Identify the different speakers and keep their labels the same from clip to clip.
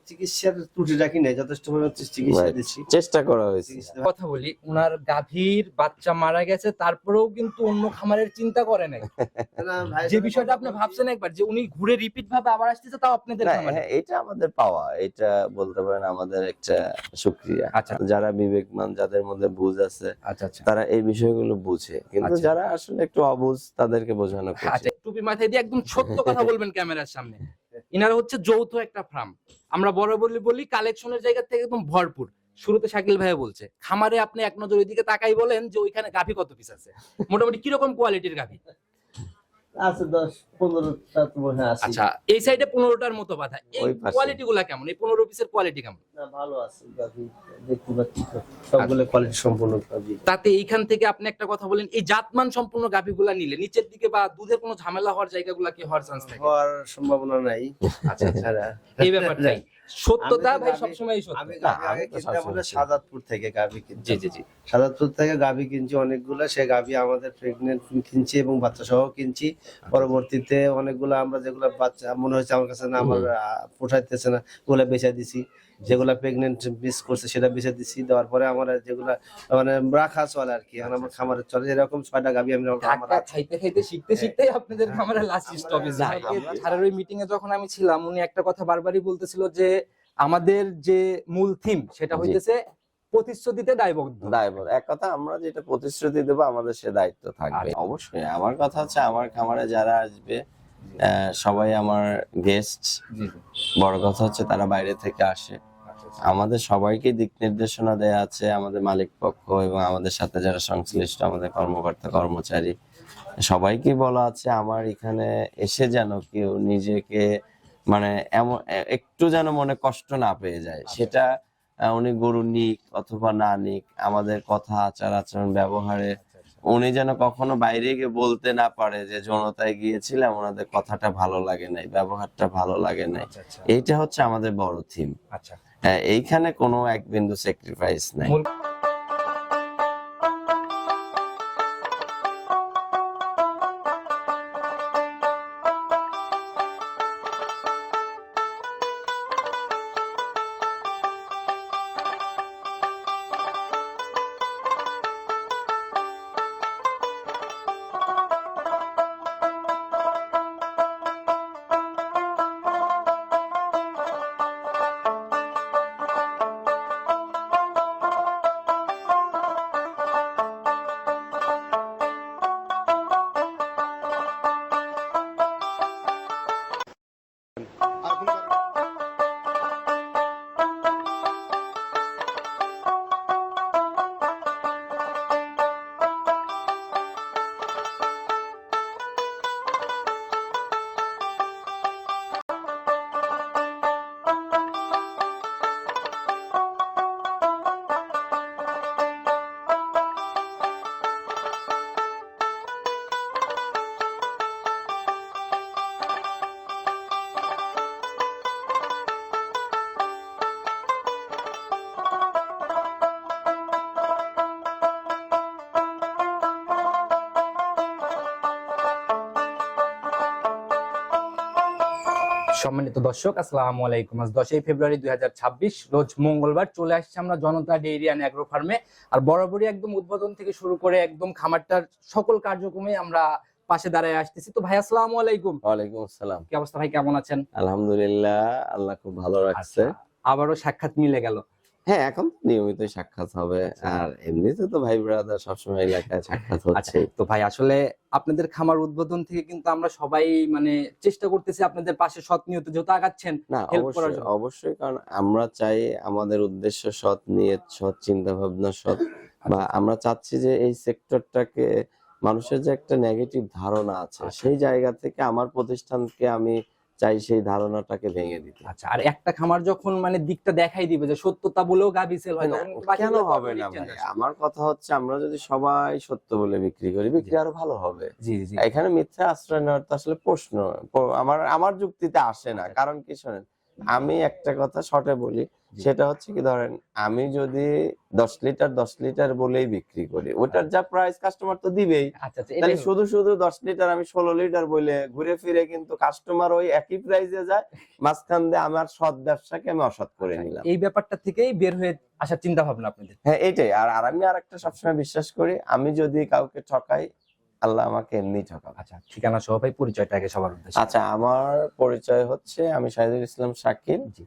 Speaker 1: চিকিৎসার ত্রুটি রাখি নাই, যথেষ্ট পরিমাণ চিকিৎসা দিচ্ছি,
Speaker 2: চেষ্টা করা হয়েছে।
Speaker 3: কথা বলি, উনার গাভীর বাচ্চা মারা গেছে, তারপরেও কিন্তু অন্য খামারের চিন্তা করে নাই। যে বিষয়টা আপনি ভাবছেন একবার, যে উনি ঘুরে রিপিট ভাবে আবার আসতেছে, তাও আপনাদের খামারে।
Speaker 2: হ্যাঁ, এটা আমাদের পাওয়া, এটা বলতে পারেন আমাদের একটা শুকরিয়া।
Speaker 3: আচ্ছা,
Speaker 2: যারা বিবেকমান, যাদের মধ্যে বুঝ আছে,
Speaker 3: আচ্ছা আচ্ছা,
Speaker 2: তারা এই বিষয়গুলো বুঝে, কিন্তু
Speaker 3: আচ্ছা।
Speaker 2: যারা আসলে একটু অবুঝ তাদেরকে বোঝানো
Speaker 3: আচ্ছা,
Speaker 2: কঠিন।
Speaker 3: টুপি মাথায় দিয়ে একদম সত্য কথা বলবেন ক্যামেরার সামনে। ইনারা হচ্ছে যৌথ একটা ফার্ম। আমরা বরাবরই বলি কালেকশনের জায়গা থেকে একদম ভরপুর। শুরুতে শাকিল ভাই বলছে, খামারে আপনি এক নজর ওইদিকে তাকাই বলেন যে ওইখানে গাভী কত পিস আছে, মোটামুটি কিরকম কোয়ালিটির গাভী
Speaker 1: আছে? 10-15টা তো মনে আছে।
Speaker 3: আচ্ছা, এই সাইডে 15টার মতো বাঁধা। এই
Speaker 2: ওই পাশে।
Speaker 3: কোয়ালিটি গুলা কেমন? এই 15 পিসের কোয়ালিটি কেমন?
Speaker 1: না, ভালো আছে গাভী, দেখতে পাচ্ছি তো সবগুলো কোয়ালিটি সম্পূর্ণ গাভী।
Speaker 3: তাতে এইখান থেকে আপনি একটা কথা বলেন, এই জাতমান সম্পূর্ণ গাভীগুলা নিলে নিচের দিকে বা দুধের কোনো ঝামেলা হওয়ার জায়গাগুলা কি হওয়ার চান্স থাকে?
Speaker 1: হওয়ার সম্ভাবনা নাই।
Speaker 3: আচ্ছা আচ্ছা, এই ব্যাপারটাই সত্যতা ভাই সবসময় সত্য।
Speaker 1: আমি গাভী আগে কিনতে আমাদের সাজাদপুর থেকে গাভী কিনছি।
Speaker 3: জি জি জি,
Speaker 1: সাজাদপুর থেকে গাভী কিনছি অনেকগুলা, সে গাভী আমাদের প্রেগনেন্ট কিনছি এবং বাচ্চা সহ কিনছি। পরবর্তীতে অনেকগুলো আমরা যেগুলো বাচ্চা মনে হচ্ছে আমার কাছে না, আমার পোষাইতেছে না, ওগুলা বেচে দিছি। যেগুলা প্রেগনেন্ট মিস করছে সেটা বেচে দিছি। দেওয়ার পরে আমরা যেগুলা মানে রাখা চলে আর কি, এখন আমার খামারে চলে, এরকম 6টা গাভী আমি
Speaker 3: ঢাকা খাইতে খাইতে শিখতে শিখতেই আপনাদের খামারে লাস্ট স্টপেজ। ছাড়ার ওই মিটিং এ যখন আমি ছিলাম, উনি একটা কথা বারবারই বলতেছিল যে আমাদের যে মূল থিম সেটা হইতেছে প্রতিশ্রুতিতে দায়বদ্ধ।
Speaker 2: এক কথা, আমরা যেটা প্রতিশ্রুতি দেবো আমাদের সে দায়িত্ব থাকবে। অবশ্যই আমার কথা হচ্ছে, আমার খামারে যারা আসবে সবাই আমার গেস্ট। বড় কথা হচ্ছে তারা বাইরে থেকে আসে, আমাদের সবাইকে দিক নির্দেশনা দেয়া আছে, আমাদের মালিক পক্ষ এবং আমাদের সাথে যারা সংশ্লিষ্ট আমাদের কর্মকর্তা কর্মচারী সবাইকে বলা আছে আমার এখানে এসে যেন কেউ নিজেকে মানে এমন একটু যেন মনে কষ্ট না পেয়ে যায়। সেটা উনি গরু নিক অথবা না নিক, আমাদের কথা আচার আচরণ ব্যবহারে উনি যেন কখনো বাইরে গিয়ে বলতে না পারে যে যৌনতায় গিয়েছিলাম, ওনাদের কথাটা ভালো লাগে নাই, ব্যবহারটা ভালো লাগে নাই। এইটা হচ্ছে আমাদের বড় থিম।
Speaker 3: আচ্ছা,
Speaker 2: এইখানে কোনো এক বিন্দু স্যাক্রিফাইস নাই।
Speaker 3: সম্মানিত দর্শক, আসসালামু আলাইকুম। আজ 10ই ফেব্রুয়ারি 2026, রোজ মঙ্গলবার। চলে আসছে আমরা জনতা ডেইরি অ্যান্ড অ্যাগ্রো ফার্মে। আর বরাবরই একদম উদ্বোধন থেকে শুরু করে একদম খামারটার সকল কার্যক্রমে আমরা পাশে দাঁড়ায় আসতেছি। তো ভাই আসসালামু আলাইকুম।
Speaker 2: ওয়ালাইকুম আসসালাম।
Speaker 3: কি অবস্থা ভাই, কেমন আছেন?
Speaker 2: আলহামদুলিল্লাহ, আল্লাহ খুব ভালো রাখছে।
Speaker 3: আবারও সাক্ষাৎ মিলে গেল।
Speaker 2: হ্যাঁ, এখন নিয়মিত সাক্ষাৎ হবে, আর এমনিতে তো ভাই ব্রাদার সবসময় এলাকায় সাক্ষাৎ হচ্ছে।
Speaker 3: তো ভাই, আসলে আপনাদের খামার উদ্বোধন থেকে কিন্তু আমরা সবাই মানে চেষ্টা করতেছি আপনাদের পাশে সৎ নিয়ত যত আগাচ্ছেন
Speaker 2: না,
Speaker 3: হেল্প করার জন্য।
Speaker 2: অবশ্যই, কারণ আমরা চাই আমাদের উদ্দেশ্য সৎ, নিয়ত সৎ, চিন্তা ভাবনা সৎ, বা আমরা চাচ্ছি যে এই সেক্টরটাকে মানুষের যে একটা নেগেটিভ ধারণা আছে সেই জায়গা থেকে আমার প্রতিষ্ঠানকে আমি চাই সেই ধারণাটাকে ভেঙে দিতে।
Speaker 3: আচ্ছা, আর একটা খামার যখন মানে দিকটা দেখাই দিবে যে সত্যতা বলেও গাভী সেল হয়, তখন কিন্তু
Speaker 2: কেন
Speaker 3: বাকিগুলো
Speaker 2: হবে না ভাই? আমার কথা হচ্ছে, আমরা যদি সবাই সত্য বলে বিক্রি করি, বিক্রি আরো ভালো হবে।
Speaker 3: জি জি,
Speaker 2: এখানে মিথ্যা আশ্রয় নেওয়ার তো আসলে প্রশ্ন আমার যুক্তিতে আসে না। কারণ কি শোনেন, আমি একটা কথা শর্টে বলি, সেটা হচ্ছে কি, ধরেন আমি যদি 10 লিটার বলেই বিক্রি করি, ওটার যা প্রাইস কাস্টমার তো দিবেই।
Speaker 3: আচ্ছা আচ্ছা,
Speaker 2: তাহলে
Speaker 3: এটাই
Speaker 2: শুধু শুধু 10 লিটার আমি 16 লিটার বলে ঘুরে ফিরে কিন্তু কাস্টমার ওই একই প্রাইসে যায়, মাঝখান দিয়ে আমার সৎ ব্যবসাকে আমি অসৎ করে নিলাম।
Speaker 3: এই ব্যাপারটা থেকেই বের হয়ে আসার চিন্তা ভাবনা আপনাদের।
Speaker 2: হ্যাঁ, এইটাই। আর আমি আরেকটা সবসময় বিশ্বাস করি, আমি যদি কাউকে ঠকাই, আল্লাহ আমাকে এমনি ঠকাবে।
Speaker 3: আচ্ছা, ঠিকানা সহ ভাই পরিচয়টা আগে সবার উদ্দেশ্যে।
Speaker 2: আচ্ছা, আমার পরিচয় হচ্ছে, আমি শাহিদুল ইসলাম শাকিল।
Speaker 3: জি।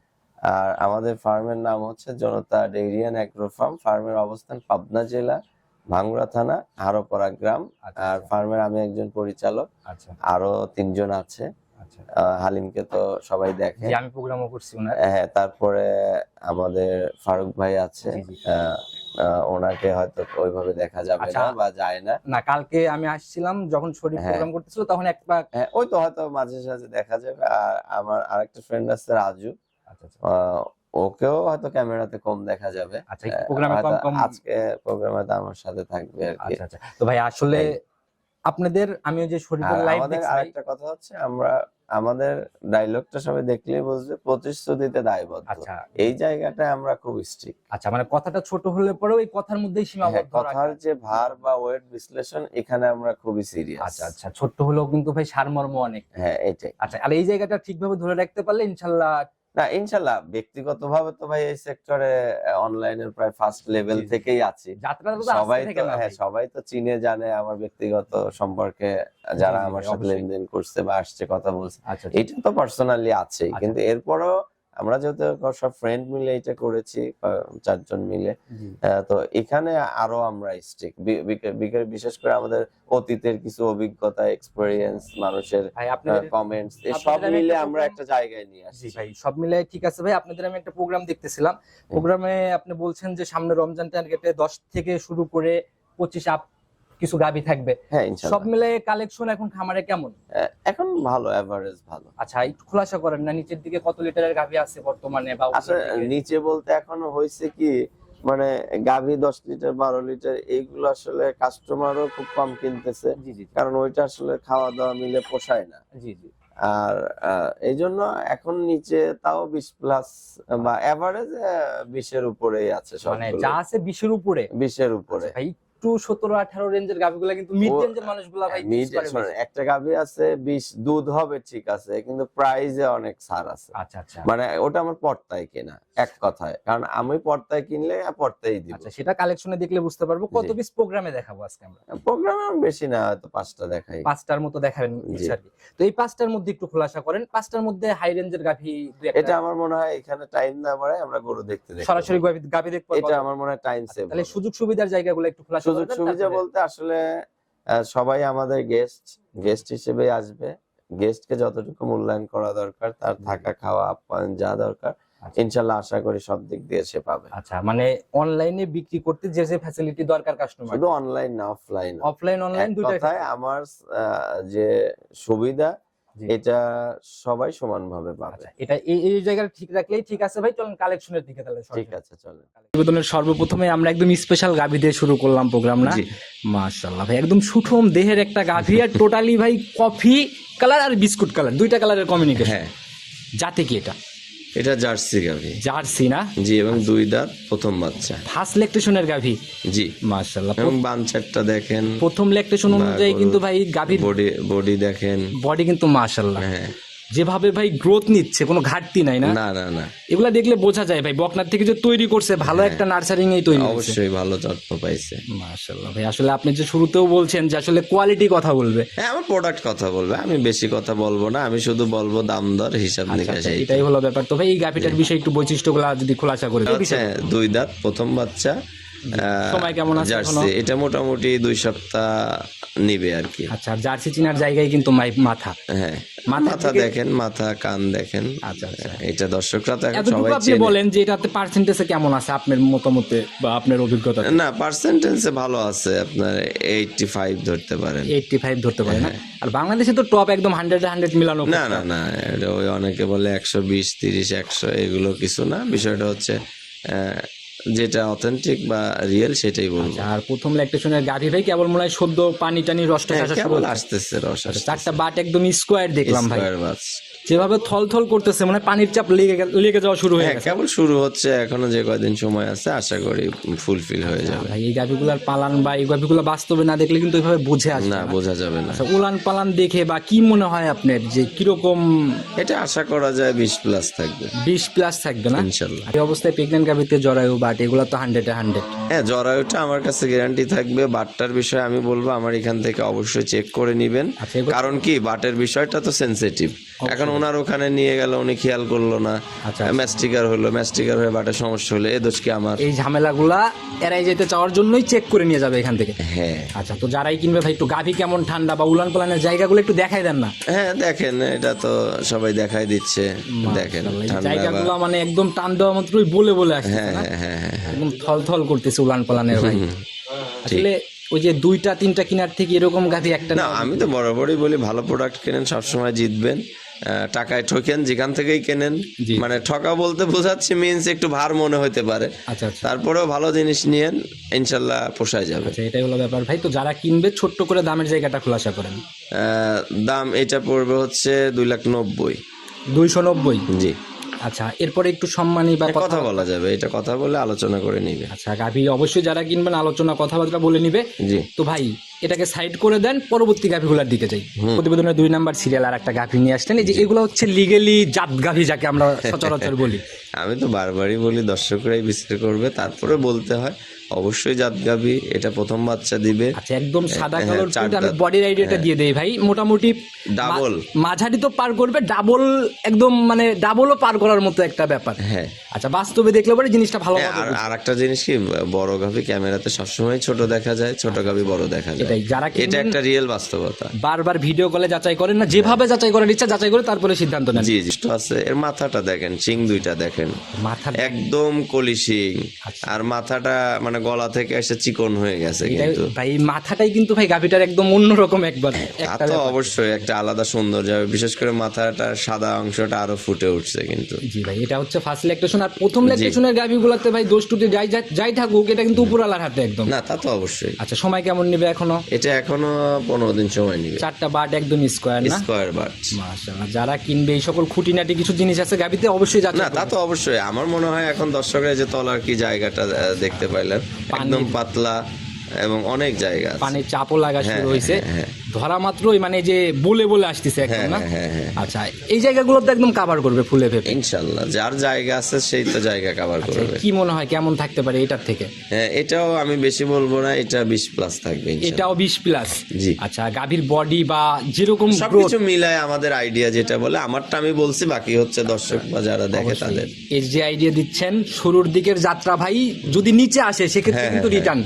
Speaker 2: আর আমাদের ফার্মের নাম হচ্ছে জনতা ডেইরি অ্যান্ড অ্যাগ্রো ফার্ম। ফার্মের অবস্থান পাবনা জেলা, ভাঙ্গুড়া থানা, হারোপাড়া গ্রাম।
Speaker 3: আচ্ছা,
Speaker 2: আর
Speaker 3: আচ্ছা।
Speaker 2: ফার্মের আমি একজন পরিচালক,
Speaker 3: আচ্ছা
Speaker 2: আরো 3 জন আছে।
Speaker 3: আচ্ছা,
Speaker 2: হালিমকে তো সবাই দেখে।
Speaker 3: জি, আমি প্রোগ্রামও করছি ওনার।
Speaker 2: হ্যাঁ, তারপরে আমাদের ফারুক ভাই আছে।
Speaker 3: জি, জি।
Speaker 2: ওনাকে হয়তো ওইভাবে দেখা যাবে
Speaker 3: আচ্ছা।
Speaker 2: না বা যায় না।
Speaker 3: না, কালকে আমি আসছিলাম যখন শরীফ
Speaker 2: হ্যাঁ।
Speaker 3: প্রোগ্রাম করতেছিল, তখন একটা
Speaker 2: হ্যাঁ, ওই তো হয়তো মাঝে সাঝে দেখা যাবে। আর আমার আরেকটা ফ্রেন্ড আছে রাজু,
Speaker 3: আচ্ছা আচ্ছা
Speaker 2: ওকেও হয়তো ক্যামেরাতে কম দেখা যাবে।
Speaker 3: আচ্ছা, প্রোগ্রামে কম
Speaker 2: হয়তো
Speaker 3: কম।
Speaker 2: আজকে প্রোগ্রামে তো আমার সাথে থাকবে আর কি।
Speaker 3: আচ্ছা আচ্ছা, তো ভাই আসলে আপনাদের, আমি ওই যে
Speaker 2: আর
Speaker 3: শরীফের লাইভ
Speaker 2: আমাদের
Speaker 3: দেখছি ভাই।
Speaker 2: আরেকটা কথা হচ্ছে, আমাদের ডায়লগটা সবাই দেখলেই বুঝবে, প্রতিশ্রুতিতে দায়বদ্ধ।
Speaker 3: আচ্ছা
Speaker 2: এই জায়গাটায় আমরা খুব স্ট্রিক্ট।
Speaker 3: আচ্ছা, মানে কথাটা ছোট হলে পরেও এই কথার মধ্যেই সীমাবদ্ধ রাখা।
Speaker 2: কথার যে ভার বা ওয়েট বিশ্লেষণ, এখানে আমরা খুবই সিরিয়াস।
Speaker 3: আচ্ছা আচ্ছা, ছোট্ট হলেও কিন্তু ভাই সারমর্ম অনেক।
Speaker 2: হ্যাঁ, এটাই।
Speaker 3: আচ্ছা, আর এই জায়গাটা ঠিকভাবে ধরে রাখতে পারলে ইনশাল্লাহ।
Speaker 2: না, ইনশাল্লাহ ব্যক্তিগতভাবে তো ভাই এই সেক্টরে অনলাইনের প্রায় ফার্স্ট লেভেল
Speaker 3: জি, জি।
Speaker 2: থেকেই আছি।
Speaker 3: যাত্রাটা তো
Speaker 2: সবাই
Speaker 3: আজকে
Speaker 2: তো
Speaker 3: থেকে না ভাই।
Speaker 2: সবাই তো চিনে জানে আমার ব্যক্তিগত সম্পর্কে, যারা
Speaker 3: জি,
Speaker 2: আমার
Speaker 3: ভাই,
Speaker 2: সাথে
Speaker 3: অবশ্যই।
Speaker 2: লেনদেন করছে বা আসছে কথা বলছে,
Speaker 3: আচ্ছা আচ্ছা,
Speaker 2: এটা তো পার্সোনালি আছেই।
Speaker 3: আচ্ছা।
Speaker 2: কিন্তু এরপরও আমরা যেহেতু সব ফ্রেন্ড মিলে এটা করেছি, 4 জন মিলে,
Speaker 3: জি।
Speaker 2: তো এখানে আরো আমরা স্ট্রিক্ট। বিশেষ করে আমাদের অতীতের কিছু অভিজ্ঞতা, এক্সপেরিয়েন্স, মানুষের
Speaker 3: ভাই আপনাদের,
Speaker 2: কমেন্টস, সব
Speaker 3: আপনাদের আমি
Speaker 2: মিলে
Speaker 3: একটা
Speaker 2: আমরা
Speaker 3: program-
Speaker 2: একটা জায়গায় নিয়ে
Speaker 3: জি
Speaker 2: আসছি।
Speaker 3: ভাই, সব মিলে ঠিক আছে ভাই। আপনাদের আমি একটা প্রোগ্রাম দেখতেছিলাম, প্রোগ্রামে আপনি বলছেন যে সামনে রমজান টার্গেটে 10 থেকে শুরু করে 25 আপ কিছু গাভী থাকবে।
Speaker 2: হ্যাঁ,
Speaker 3: সব
Speaker 2: ইনশাআল্লাহ।
Speaker 3: মিলে কালেকশন এখন খামারে কেমন?
Speaker 2: এখন ভালো, এভারেজ ভালো।
Speaker 3: আচ্ছা, একটু খোলাসা করেন না, নিচের দিকে কত লিটারের গাভী আছে বর্তমানে, বা উপরের
Speaker 2: আসলে
Speaker 3: দিকে?
Speaker 2: নিচে বলতে এখনো হয়েছে কি, মানে গাভী 10 লিটার 12 লিটার এইগুলো আসলে কাস্টমারও খুব কম কিনতেছে,
Speaker 3: জি জি
Speaker 2: কারণ ওইটা আসলে খাওয়া দাওয়া মিলে পোষায় না।
Speaker 3: জি জি।
Speaker 2: আর এই জন্য এখন নিচে তাও 20+ বা এভারেজ 20-এর উপরেই আছে
Speaker 3: মানে
Speaker 2: সবগুলো।
Speaker 3: যা আছে 20-এর উপরে।
Speaker 2: 20-এর উপরে।
Speaker 3: আচ্ছা ভাই, একটু 17-18 রেঞ্জের গাভীগুলো কিন্তু মিড
Speaker 2: ও,
Speaker 3: রেঞ্জের মানুষগুলা ভাই
Speaker 2: মিড,
Speaker 3: miss করে বেশি।
Speaker 2: একটা গাভী আছে 20 দুধ হবে ঠিক আছে, কিন্তু প্রাইজে অনেক ছাড় আছে।
Speaker 3: আচ্ছা আচ্ছা
Speaker 2: মানে ওটা আমার পর্তায় কেনা, এক কথায়, কারণ আমি পর্তায় কিনলে পর্তায় দিব।
Speaker 3: আচ্ছা, সেটা কালেকশনে দেখলে বুঝতে পারবো। কত
Speaker 2: জি।
Speaker 3: পিস প্রোগ্রামে দেখাবো আজকে আমরা?
Speaker 2: প্রোগ্রামে বেশি না, হয়তো 5টা দেখাই।
Speaker 3: 5টার মতো দেখাবেন
Speaker 2: জি।
Speaker 3: ইনশাআল্লাহ। তো এই 5টার মধ্যে একটু খোলাসা করেন, 5টার মধ্যে হাই রেঞ্জের গাভী দুই একটা।
Speaker 2: এটা আমার মনে হয় এখানে টাইম না বাড়ায় আমরা গরু দেখতে দেখতে
Speaker 3: সরাসরি গাভী দেখবো।
Speaker 2: এটা আমার মনে হয় টাইম সেভ।
Speaker 3: তাহলে সুযোগ সুবিধার জায়গাগুলো একটু খোলাসা
Speaker 2: সুযোগ
Speaker 3: করে দেন,
Speaker 2: সুবিধা
Speaker 3: তারপরে-
Speaker 2: বলতে আসলে সবাই আমাদের গেস্ট হিসেবে আসবে। গেস্টকে যতটুকু মূল্যায়ন করা দরকার, তার থাকা খাওয়া আপ্যায়ন যা দরকার,
Speaker 3: আচ্ছা।
Speaker 2: ইনশাল্লাহ আশা করি সব দিক দিয়ে সে পাবে।
Speaker 3: আচ্ছা, মানে অনলাইনে বিক্রি করতে যে যে ফ্যাসিলিটি দরকার কাস্টমার,
Speaker 2: শুধু অনলাইন না, অফলাইন।
Speaker 3: অফলাইন অনলাইন দুইটাই।
Speaker 2: কথায় আমার যে সুবিধা,
Speaker 3: জি।
Speaker 2: এটা সবাই সমানভাবে পাবে।
Speaker 3: আচ্ছা, এটা এই জায়গাটা ঠিক রাখলেই ঠিক আছে ভাই। চলেন কালেকশনের দিকে তাহলে।
Speaker 2: ঠিক আছে, চলেন।
Speaker 3: প্রতিবেদনের সর্বপ্রথমে আমরা একদম স্পেশাল গাভী দিয়ে শুরু করলাম প্রোগ্রাম, না?
Speaker 2: জি।
Speaker 3: মাশাআল্লাহ ভাই, একদম সুঠম দেহের একটা গাভী, আর টোটালি ভাই কফি কালার আর বিস্কুট কালার, দুইটা কালারের কমিউনিকেশন।
Speaker 2: হ্যাঁ,
Speaker 3: যাতে কি এটা
Speaker 2: এটা জার্সি গাভী।
Speaker 3: জার্সি না?
Speaker 2: জি, এবং 2 দাঁত, প্রথম বাচ্চা।
Speaker 3: ফার্স্ট ল্যাকটেশনের গাভী।
Speaker 2: জি,
Speaker 3: মাশাআল্লাহ,
Speaker 2: এবং বানচারটা দেখেন,
Speaker 3: প্রথম ল্যাকটেশন অনুযায়ী
Speaker 2: গরুর
Speaker 3: কিন্তু ভাই গাভীর
Speaker 2: বডি দেখেন।
Speaker 3: বডি কিন্তু মাশাআল্লাহ,
Speaker 2: হ্যাঁ,
Speaker 3: যেভাবে ভাই গ্রোথ নিচ্ছে, কোনো ঘাটতি নাই না?
Speaker 2: না না না,
Speaker 3: এগুলা দেখলে বোঝা যায় ভাই বকনার থেকে যে তৈরি করছে, ভালো একটা নার্সারিং এই তৈরি করছে।
Speaker 2: অবশ্যই ভালো যত্ন পাইছে।
Speaker 3: মাশাআল্লাহ ভাই, আসলে আপনি যে শুরুতেও বলছেন যে আসলে কোয়ালিটি কথা বলবে।
Speaker 2: হ্যাঁ, আমার প্রোডাক্ট কথা বলবে, আমি বেশি কথা বলবো না, আমি শুধু বলবো দাম দর হিসাব
Speaker 3: আচ্ছা,
Speaker 2: নিকাশ।
Speaker 3: আচ্ছা, এটাই হলো ব্যাপার। তো ভাই এই গাভিটার বিষয়ে একটু বৈশিষ্ট্যগুলো যদি খোলাসা করে দিই।
Speaker 2: 2 দাঁত, প্রথম বাচ্চা।
Speaker 3: সময় কেমন আছে এখনো?
Speaker 2: জার্সি এটা মোটামুটি 2 সপ্তাহ নিবে আর কি।
Speaker 3: আচ্ছা, আর জার্সি চিনার জায়গায় কিন্তু মাথা।
Speaker 2: হ্যাঁ,
Speaker 3: মাথার
Speaker 2: মাথা
Speaker 3: দিকে-
Speaker 2: দেখেন, মাথা কান দেখেন।
Speaker 3: আচ্ছা, আচ্ছা।
Speaker 2: এটা দর্শকরা তো এখন
Speaker 3: এতটুকু
Speaker 2: সবাই
Speaker 3: আপনি
Speaker 2: চেনে।
Speaker 3: বলেন যে এটাতে পার্সেন্টেজে কেমন আছে আপনার মতামতে বা আপনার অভিজ্ঞতা?
Speaker 2: না, পার্সেন্টেজে ভালো আছে, আপনার 85 ধরতে পারেন।
Speaker 3: 85 ধরতে পারে না? আর বাংলাদেশে তো টপ একদম 100 মিলানো।
Speaker 2: না না না, এটা ওই অনেকে বলে 120, 30, 100, এগুলো কিছু না। বিষয়টা হচ্ছে যেটা অথেন্টিক বা রিয়েল সেটাই বলবো।
Speaker 3: আর প্রথম ল্যাকটেশনের গাভী ভাই কেবল মনে হয় সদ্য পানি টানি রসটা
Speaker 2: হ্যাঁ,
Speaker 3: আসা শুরু
Speaker 2: কেবল
Speaker 3: হচ্ছে।
Speaker 2: আসতেছে, রস আসতেছে।
Speaker 3: 4টা বাট একদম স্কোয়ার দেখলাম ভাই।
Speaker 2: স্কয়ার বাস।
Speaker 3: যেভাবে থল করতেছে মানে পানির চাপ লেগে যাওয়া শুরু হয়ে
Speaker 2: হ্যাঁ
Speaker 3: গেছে।
Speaker 2: কেবল শুরু হচ্ছে, এখনো যে কয়দিন সময় আছে আশা করি ফুলফিল হয়ে যাবে।
Speaker 3: ভাই এই গাভিগুলার পালান বা এই গাভিগুলো বাস্তবে না দেখলে কিন্তু ওইভাবে বুঝে আসবে
Speaker 2: না
Speaker 3: না।
Speaker 2: বোঝা যাবে না।
Speaker 3: আচ্ছা, উলান পালান দেখে বা কি মনে হয় আপনার যে কিরকম
Speaker 2: এটা আশা করা যায় 20+ থাকবে
Speaker 3: 20+ থাকবে না
Speaker 2: ইনশাল্লাহ।
Speaker 3: এই অবস্থায় প্রেগন্যান্ট গাভিতে জরায়ু বাট এগুলো তো 100
Speaker 2: হ্যাঁ জরায়ুটা আমার কাছে গ্যারান্টি থাকবে। বাটটার বিষয়ে আমি বলবো আমার এখান থেকে অবশ্যই চেক করে নিবেন,
Speaker 3: আচ্ছা, এগুলো-
Speaker 2: কারণ কি বাটের বিষয়টা তো সেনসিটিভ। এখন ওনার ওখানে নিয়ে গেল, উনি খেয়াল করলো না,
Speaker 3: আচ্ছা।
Speaker 2: ম্যাস্টিকার হয়ে বাটের সমস্যা হলো, এ দোষ কি আমার?
Speaker 3: এই ঝামেলাগুলা এড়াই যেতে চাওয়ার জন্যই চেক করে নিয়ে যাবে এখান থেকে।
Speaker 2: হ্যাঁ
Speaker 3: আচ্ছা, তো যারাই কিনবে ভাই একটু গাভি কেমন ঠান্ডা বা উলান পালানের জায়গাগুলো একটু দেখাই দেন না।
Speaker 2: হ্যাঁ দেখেন এটা তো সবাই দেখাই দিচ্ছে, দেখেন
Speaker 3: মাশাআল্লাহ, এই
Speaker 2: ঠান্ডা
Speaker 3: জায়গাগুলো মানে একদম টান দেওয়া মাত্রই বলে আসছে
Speaker 2: হ্যাঁ
Speaker 3: না?
Speaker 2: হ্যাঁ হ্যাঁ হ্যাঁ হ্যাঁ।
Speaker 3: একদম থল করতেছে উলান পালানের ভাই। আসলে ওই যে 2-3টা কিনার থেকে এরকম গাভি একটা
Speaker 2: না আমি তো বরাবরই বলি ভালো প্রোডাক্ট কেনেন, সবসময় জিতবেন। টাকায় ঠকেন যেখান থেকেই কেনেন,
Speaker 3: জি।
Speaker 2: মানে ঠকা বলতে বোঝাচ্ছি মিন্স একটু ভার মনে হতে পারে,
Speaker 3: আচ্ছা আচ্ছা
Speaker 2: তারপরেও ভালো জিনিস নিয়েন, ইনশাল্লাহ পোষায় যাবে।
Speaker 3: আচ্ছা, এটাই হলো ব্যাপার ভাই। তো যারা কিনবে ছোট্ট করে দামের জায়গাটা খোলাসা করেন।
Speaker 2: দাম এটা পড়বে হচ্ছে 290,000।
Speaker 3: 290।
Speaker 2: জি
Speaker 3: আচ্ছা, এরপরে একটু সম্মানী বা
Speaker 2: কথা বলা যাবে, এটা কথা বলে আলোচনা করে নিবে।
Speaker 3: আচ্ছা, গাভি অবশ্যই যারা কিনবেন আলোচনা কথাবার্তা বলে নিবে।
Speaker 2: জি
Speaker 3: তো ভাই এটাকে সাইড করে দেন, পরবর্তী গাভিগুলার দিকে যাই। প্রতিবেদনের 2 নাম্বার সিরিয়াল আর একটা গাভি নিয়ে আসলেন। এই যে এগুলো হচ্ছে লিগেলি জাত গাভি যাকে আমরা সচরাচর বলি।
Speaker 2: আমি তো বারবারই বলি দর্শকরাই বিচার করবে, তারপরে বলতে হয় অবশ্যই জাত গাভী, এটা প্রথম বাচ্চা দিবে।
Speaker 3: আচ্ছা, একদম সাদা
Speaker 2: হ্যাঁ,
Speaker 3: কালোর
Speaker 2: চার
Speaker 3: প্রিন্ট। আমি
Speaker 2: দাঁত।
Speaker 3: বডির আইডিয়াটা দিয়ে দেই ভাই, মোটামুটি
Speaker 2: ডাবল।
Speaker 3: মাঝারি তো পার করবে, ডাবল একদম মানে ডাবলও পার করার মতো একটা ব্যাপার।
Speaker 2: হ্যাঁ
Speaker 3: আচ্ছা, বাস্তবে দেখলে পরে জিনিসটা ভালো
Speaker 2: হ্যাঁ, আর একটা জিনিস কি, বড় গাভী ক্যামেরাতে সবসময় ছোট দেখা যায়, ছোট গাভী বড় দেখা যায়,
Speaker 3: এটাই যারা
Speaker 2: এটা
Speaker 3: কিনবেন
Speaker 2: একটা রিয়েল বাস্তবতা।
Speaker 3: বারবার ভিডিও কলে যাচাই করেন না, যেভাবে যাচাই করার ইচ্ছা যাচাই করে তারপরে সিদ্ধান্ত নেন।
Speaker 2: জি জি আছে। এর মাথাটা দেখেন, শিং দুইটা দেখেন,
Speaker 3: মাথা
Speaker 2: একদম কলি শিং,
Speaker 3: আচ্ছা।
Speaker 2: আর মাথাটা মানে গলা থেকে এসে চিকন হয়ে গেছে
Speaker 3: এটাই
Speaker 2: কিন্তু।
Speaker 3: ভাই, এই মাথাটাই কিন্তু ভাই গাভিটার একদম অন্যরকম একবার
Speaker 2: তা
Speaker 3: একটা
Speaker 2: তো
Speaker 3: ব্যাপার।
Speaker 2: অবশ্যই একটা আলাদা সৌন্দর্য হবে, বিশেষ করে মাথাটার সাদা অংশটা আরো ফুটে উঠছে কিন্তু।
Speaker 3: জি ভাই, এটা হচ্ছে ফার্স্ট ল্যাকটেশন। আর প্রথম ল্যাকটেশনের গাভিগুলোতে ভাই দোষ টুটি যাই থাকুক, এটা কিন্তু উপরালার হাতে একদম।
Speaker 2: না তা তো অবশ্যই।
Speaker 3: আচ্ছা, সময় কেমন নেবে এখনো?
Speaker 2: এটা এখনো 15 দিন সময় নিবে।
Speaker 3: 4টা বাট একদম স্কোয়ার না?
Speaker 2: Square but.
Speaker 3: মাশাআল্লাহ, যারা কিনবে এই সকল খুঁটিনাটি কিছু জিনিস আছে গাভিতে অবশ্যই
Speaker 2: না
Speaker 3: যাচাই
Speaker 2: তা তো অবশ্যই। আমার মনে হয় এখন দর্শকরা যে তলার কি জায়গাটা দেখতে পাইলেন, একদম পাতলা এবং অনেক জায়গা আছে।
Speaker 3: পানির চাপও লাগা শুরু
Speaker 2: হ্যাঁ,
Speaker 3: হয়েছে
Speaker 2: হ্যাঁ,
Speaker 3: ধরা মাত্রই, মানে যে বলে আসতেছে একদম না?
Speaker 2: হ্যাঁ, হ্যাঁ।
Speaker 3: আচ্ছা, এই জায়গাগুলো তো একদম কভার করবে ফুলে ফেপে।
Speaker 2: ইনশাল্লাহ যার জায়গা আছে সেই তো জায়গা কভার করবে।
Speaker 3: কি মনে হয় কেমন থাকতে পারে এটার থেকে?
Speaker 2: হ্যাঁ এটাও আমি বেশি বলবো না, এটা 20+ থাকবে ইনশাল্লাহ।
Speaker 3: এটাও 20+।
Speaker 2: জি।
Speaker 3: আচ্ছা, গাভীর বডি বা যেরকম গ্রোথ,
Speaker 2: সবকিছু মিলায় আমাদের আইডিয়া যেটা বলে, আমারটা আমি বলছি, বাকি হচ্ছে দর্শক বা যারা দেখে তাদের।
Speaker 3: এর যে আইডিয়া দিচ্ছেন শুরুর দিকের যাত্রা ভাই যদি নিচে আসে সেক্ষেত্রে
Speaker 2: হ্যাঁ,
Speaker 3: কিন্তু
Speaker 2: হ্যাঁ,
Speaker 3: রিটার্ন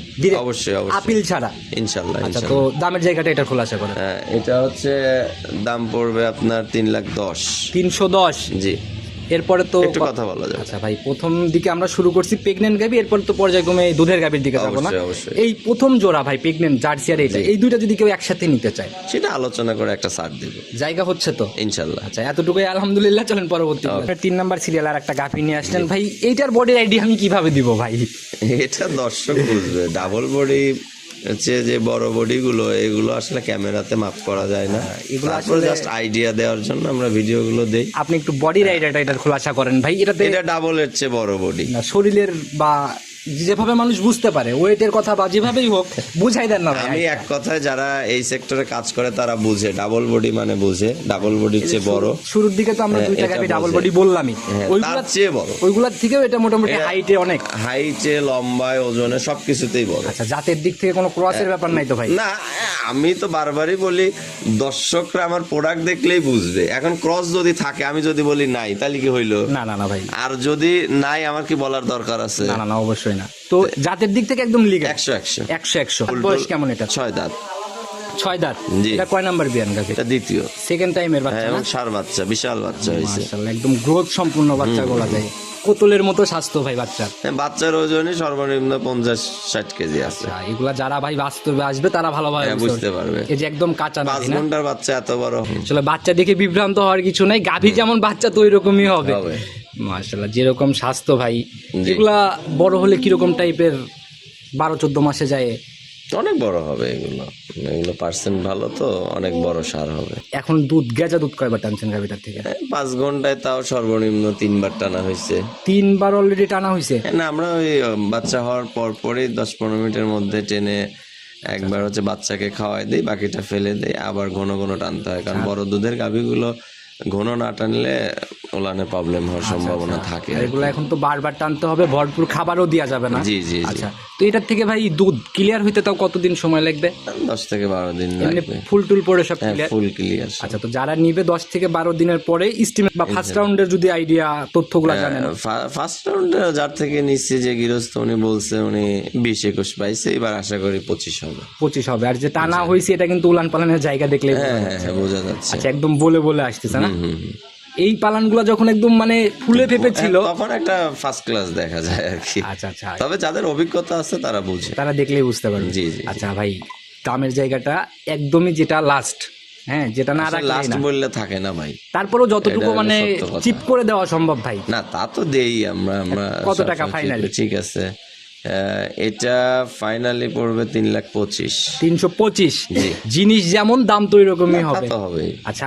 Speaker 2: অবশ্যই, অবশ্যই।
Speaker 3: আপিল ছাড়া।
Speaker 2: ইনশাল্লাহ
Speaker 3: আচ্ছা, তো
Speaker 2: ইনশাল্লাহ।
Speaker 3: দামের জায়গাটা এটা খোলাসা করেন।
Speaker 2: হ্যাঁ, এটা হচ্ছে দাম পড়বে আপনার 3,10,000।
Speaker 3: 310।
Speaker 2: জি
Speaker 3: এরপরে তো
Speaker 2: একটু কথা বলা যাবে।
Speaker 3: আচ্ছা ভাই, প্রথম দিকে আমরা শুরু করছি প্রেগনেন্ট গাভি, এরপর তো পর্যায়ক্রমে দুধের গাভির দিকে যাবো না?
Speaker 2: অবশ্যই, অবশ্যই।
Speaker 3: এই প্রথম জোড়া ভাই প্রেগনেন্ট জার্সি আর এইটা, এই দুইটা যদি কেউ একসাথে নিতে চায়
Speaker 2: সেটা আলোচনা করে একটা ছাড় দিব
Speaker 3: জায়গা হচ্ছে তো?
Speaker 2: ইনশাল্লাহ।
Speaker 3: আচ্ছা, এতটুকুই আলহামদুলিল্লাহ। চলেন পরবর্তী 3 নাম্বার সিরিয়াল আর একটা গাভি নিয়ে আসলেন ভাই। এইটার বডির আইডিয়া আমি কিভাবে দিব ভাই?
Speaker 2: এটা দর্শক বুঝবে। ডাবল বডি হচ্ছে যে বড় বডি গুলো, এগুলো আসলে ক্যামেরাতে মাপ করা যায় না,
Speaker 3: এগুলো
Speaker 2: তারপরে
Speaker 3: আসলে-
Speaker 2: জাস্ট আইডিয়া দেওয়ার জন্য আমরা ভিডিওগুলো দেই।
Speaker 3: আপনি একটু বডির আইডিয়াটা এটার খোলাসা করেন ভাই। এটাতে
Speaker 2: এটা ডাবলের চেয়ে বড় বডি।
Speaker 3: না, শরীরের বা যেভাবে মানুষ বুঝতে পারে ওয়েটের কথা বা যেভাবেই হোক বুঝাই দেন না ভাই।
Speaker 2: আমি এক কথায় যারা এই সেক্টরে কাজ করে তারা বুঝে, ডাবল বডি মানে বুঝে, ডাবল বডির চেয়ে বড়।
Speaker 3: শুরুর দিকে তো আমরা
Speaker 2: হ্যাঁ,
Speaker 3: দুইটা
Speaker 2: এটা
Speaker 3: গাভি ডাবল
Speaker 2: বোঝে।
Speaker 3: বডি বললামই,
Speaker 2: হ্যাঁ,
Speaker 3: ওইগুলা
Speaker 2: তার চেয়ে বড়।
Speaker 3: ওইগুলার থেকেও এটা মোটামুটি হাইটে অনেক।
Speaker 2: হাইটে, লম্বায়, ওজনে সবকিছুতেই বড়।
Speaker 3: আচ্ছা, জাতের দিক থেকে কোনো ক্রসের ব্যাপার নাই তো ভাই?
Speaker 2: না আমি তো বারবারই বলি দর্শকরা আমার প্রোডাক্ট দেখলেই বুঝবে। এখন ক্রস যদি থাকে, আমি যদি বলি নাই, তাহলে কি হইলো?
Speaker 3: না না না ভাই,
Speaker 2: আর যদি নাই, আমার কি বলার দরকার আছে?
Speaker 3: না না না, অবশ্যই না। তো জাতের দিক থেকে একদম লিগা
Speaker 2: 100
Speaker 3: 100 বয়স কেমন এটা?
Speaker 2: 6 দাঁত।
Speaker 3: 6 দাঁত।
Speaker 2: জি।
Speaker 3: এটা কয় নাম্বার বিয়ান গাভি?
Speaker 2: এটা দ্বিতীয়।
Speaker 3: সেকেন্ড টাইমের
Speaker 2: হ্যাঁ,
Speaker 3: বাচ্চা না?
Speaker 2: এবং ষাঁড় বাচ্চা, বিশাল বাচ্চা হয়েছে।
Speaker 3: মাশাআল্লাহ, একদম গ্রোথ সম্পূর্ণ বাচ্চা বলা যায়। কোতলের মতো স্বাস্থ্য ভাই বাচ্চার।
Speaker 2: হ্যাঁ, বাচ্চার ওজনই সর্বনিম্ন 50-60 কেজি আছে।
Speaker 3: আচ্ছা, এগুলা যারা ভাই বাস্তবে আসবে তারা ভালোভাবে
Speaker 2: হ্যাঁ, বুঝতে পারবে।
Speaker 3: এই যে একদম কাঁচা না
Speaker 2: 5 ঘন্টার বাচ্চা এত বড়
Speaker 3: আসলে বাচ্চা দেখে বিভ্রান্ত হওয়ার কিছু নাই, গাভী যেমন বাচ্চা তো ওই রকমই হবে।
Speaker 2: হবে।
Speaker 3: মাশাআল্লাহ, যেরকম স্বাস্থ্য ভাই,
Speaker 2: জি।
Speaker 3: এগুলা বড় হলে কিরকম টাইপের 12-14 মাসে যায়
Speaker 2: অনেক বড় হবে এগুলো, এগুলো পার্সেন্ট ভালো তো, অনেক বড় সার হবে।
Speaker 3: এখন গেজা দুধ কয়বার টানছেন গাভিটার থেকে?
Speaker 2: 5 ঘন্টায় তাও সর্বনিম্ন 3 বার টানা হয়েছে।
Speaker 3: 3 বার অলরেডি টানা হয়েছে?
Speaker 2: না, আমরা ওই বাচ্চা হওয়ার পর পরই 10-15 মিনিটের মধ্যে টেনে একবার হচ্ছে বাচ্চাকে খাওয়াই দেই, বাকিটা ফেলে দেই, আবার ঘন ঘন টানতে হয়, কারণ বড় দুধের গাভীগুলো ঘন না টানলে ওলানে প্রবলেম হওয়ার সম্ভাবনা থাকে।
Speaker 3: আর এগুলো এখন তো বারবার টানতে হবে, ভরপুর খাবারও দেওয়া যাবে না।
Speaker 2: জি জি জি।
Speaker 3: আচ্ছা, তো এটার থেকে ভাই দুধ ক্লিয়ার হইতে তাও কতদিন সময় লাগবে?
Speaker 2: 10 থেকে 12 দিন
Speaker 3: এমনি
Speaker 2: লাগবে।
Speaker 3: ফুল টুল পরে সব
Speaker 2: হ্যাঁ,
Speaker 3: ক্লিয়ার?
Speaker 2: ফুল ক্লিয়ার।
Speaker 3: আচ্ছা, তো যারা নিবে 10 থেকে 12 দিনের পরে এস্টিমেট বা ফার্স্ট রাউন্ডের যদি আইডিয়া তথ্যগুলো জানেন।
Speaker 2: ফার্স্ট রাউন্ডে যার থেকে নিচ্ছি যে গৃহস্থ, উনি বলছে উনি 20-21 পাইছে, এবার আশা করি 25 হবে।
Speaker 3: 25 হবে। আর যে টানা হয়েছে এটা কিন্তু উলান পালানের জায়গা দেখলে
Speaker 2: হ্যাঁ হ্যাঁ হ্যাঁ, বোঝা যাচ্ছে।
Speaker 3: আচ্ছা, একদম বলে বলে আসতেছে না?
Speaker 2: হুম, হুম।
Speaker 3: এই পালানগুলো যখন একদম মানে ফুলে ফেপে ছিল
Speaker 2: তখন একটা ফার্স্ট ক্লাস দেখা যায় আর কি।
Speaker 3: আচ্ছা আচ্ছা,
Speaker 2: তবে যাদের অভিজ্ঞতা আছে তারা বুঝে,
Speaker 3: তারা দেখলেই বুঝতে পারবে।
Speaker 2: জি জি।
Speaker 3: আচ্ছা ভাই, দামের জায়গাটা একদমই যেটা লাস্ট, হ্যাঁ, যেটা না রাখলে
Speaker 2: লাস্ট
Speaker 3: না,
Speaker 2: বললে থাকে না ভাই,
Speaker 3: তারপরেও যতটুকু
Speaker 2: এটা
Speaker 3: মানে
Speaker 2: সত্য কথা।
Speaker 3: চিপ করে দেওয়া সম্ভব ভাই।
Speaker 2: না তা তো দেই আমরা।
Speaker 3: কত টাকা
Speaker 2: সবসময়
Speaker 3: ফাইনালি?
Speaker 2: ঠিক আছে, এটা ফাইনালি পড়বে 3,25,000।
Speaker 3: 325?
Speaker 2: জি।
Speaker 3: জিনিস যেমন দাম তো এরকমই হবে।
Speaker 2: তো হবে।
Speaker 3: আচ্ছা,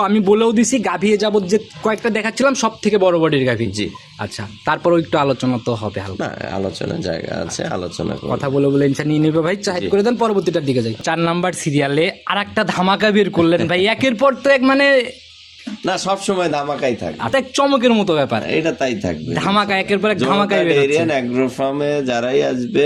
Speaker 3: আমি বলেও দিছি গাভী যাবত যে কয়েকটা দেখাচ্ছিলাম সব থেকে বড় বডির গাভী।
Speaker 2: জি।
Speaker 3: আচ্ছা, তারপরও একটু আলোচনা তো হবে হালকা।
Speaker 2: না, আলোচনার জায়গা আছে, আলোচনা করব।
Speaker 3: কথা বলে বলে ইনশা নিয়ে নেবে ভাই, চাহিদ করে দেন, পরবর্তীটার দিকে যাই। 4 নাম্বার সিরিয়ালে আর একটা ধামাকা বের করলেন ভাই, একের পর তো এক, মানে
Speaker 2: না, সব সময় ধামাকাই থাকে,
Speaker 3: এক চমকের মতো ব্যাপার।
Speaker 2: এটা তাই থাকবে।
Speaker 3: ধামাকা, একের পর এক ধামাকাই বের হচ্ছে।
Speaker 2: এরিয়ান অ্যাগ্রো ফার্মে যারাই আসবে,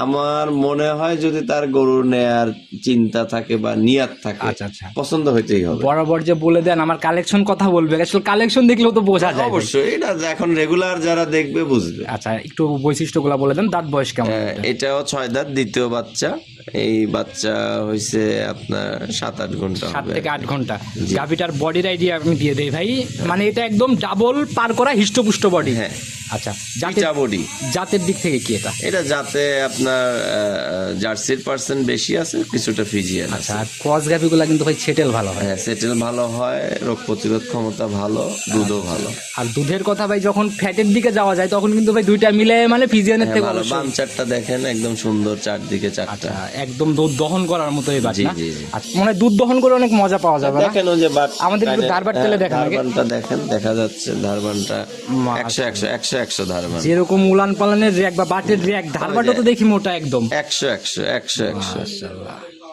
Speaker 2: আমার মনে হয় যদি তার গরু নেয়ার চিন্তা থাকে বা নিয়াত থাকে,
Speaker 3: আচ্ছা আচ্ছা,
Speaker 2: পছন্দ হইতেই হবে।
Speaker 3: বরাবর যে বলে দেন আমার কালেকশন কথা বলবে, আসলে কালেকশন দেখলেও তো বোঝা যায়।
Speaker 2: অবশ্যই, এটা এখন রেগুলার যারা দেখবে বুঝবে।
Speaker 3: আচ্ছা, একটু বৈশিষ্ট্যগুলো বলে দেন। দাঁত বয়স কেমন?
Speaker 2: এটাও 6 দাঁত, দ্বিতীয় বাচ্চা। এই বাচ্চা হয়েছে আপনার 7-8 ঘন্টা
Speaker 3: 7
Speaker 2: হবে।
Speaker 3: থেকে 8 ঘন্টা। গাভিটার বডির আইডিয়া আমি দিয়ে দেই ভাই, মানে এটা একদম ডাবল পার করা হিষ্টপুষ্ট বডি।
Speaker 2: হ্যাঁ,
Speaker 3: আচ্ছা,
Speaker 2: পিটা বডি।
Speaker 3: জাতের দিক থেকে কি এটা?
Speaker 2: এটা যাতে আপনার জার্সির পার্সেন্ট বেশি আছে, কিছুটা ফিজিয়ান আছে।
Speaker 3: আচ্ছা, ক্রস গাভিগুলা কিন্তু ভাই সেটেল ভালো হয়।
Speaker 2: হ্যাঁ, সেটেল ভালো হয়, রোগ প্রতিরোধ ক্ষমতা ভালো, দুধও ভালো।
Speaker 3: আর দুধের কথা ভাই যখন ফ্যাটের দিকে যাওয়া যায় তখন কিন্তু ভাই দুইটা মিলে মানে ফিজিয়ানের থেকে
Speaker 2: ভালো।
Speaker 3: অবশ্যই।
Speaker 2: বাম চারটা দেখেন, একদম সুন্দর, চারদিকে চারটা।
Speaker 3: আচ্ছা, একদম দুধ দহন করার মতো এই বাট
Speaker 2: জি
Speaker 3: না?
Speaker 2: জি জি।
Speaker 3: আচ্ছা, মানে দুধ দহন করে অনেক মজা পাওয়া যাবে না?
Speaker 2: দেখেন ওই যে বাট,
Speaker 3: আমাদের একটু ধারবাট তেলে দেখান আগে।
Speaker 2: ধারবানটা দেখেন, দেখা যাচ্ছে ধারবানটা 100 ধারবান।
Speaker 3: যেরকম উলান পালানের র্যাক বা বাটের র্যাক, ধারবাটও তো দেখি মোটা একদম।
Speaker 2: 100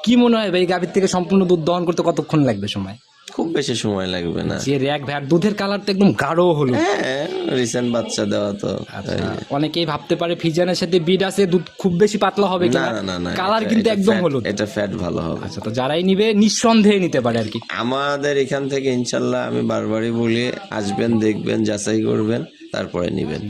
Speaker 3: কি মনে হয় ভাই, গাভীর থেকে সম্পূর্ণ দুধ দহন করতে কতক্ষণ লাগবে সময়?
Speaker 2: খুব বেশি সময় লাগবে না।
Speaker 3: যে র্যাক ভাই, আর দুধের কালার তো একদম গাঢ় হলুদ।
Speaker 2: হ্যাঁ, রিসেন্ট বাচ্চা দেওয়া তো।
Speaker 3: অনেকেই ভাবতে পারে ফিজিয়ানের সাথে বিড আছে, দুধ খুব বেশি পাতলা হবে
Speaker 2: না
Speaker 3: কিনা,
Speaker 2: না না না,
Speaker 3: কালার কিন্তু একদম হলুদ।
Speaker 2: এটা ফ্যাট ভালো হবে।
Speaker 3: আচ্ছা, তো যারাই নিবে নিঃসন্দেহে নিতে পারে আর কি।
Speaker 2: আমাদের এখান থেকে ইনশাল্লাহ আমি বারবারই বলি, আসবেন, দেখবেন, যাচাই করবেন, তারপরে নিবেন।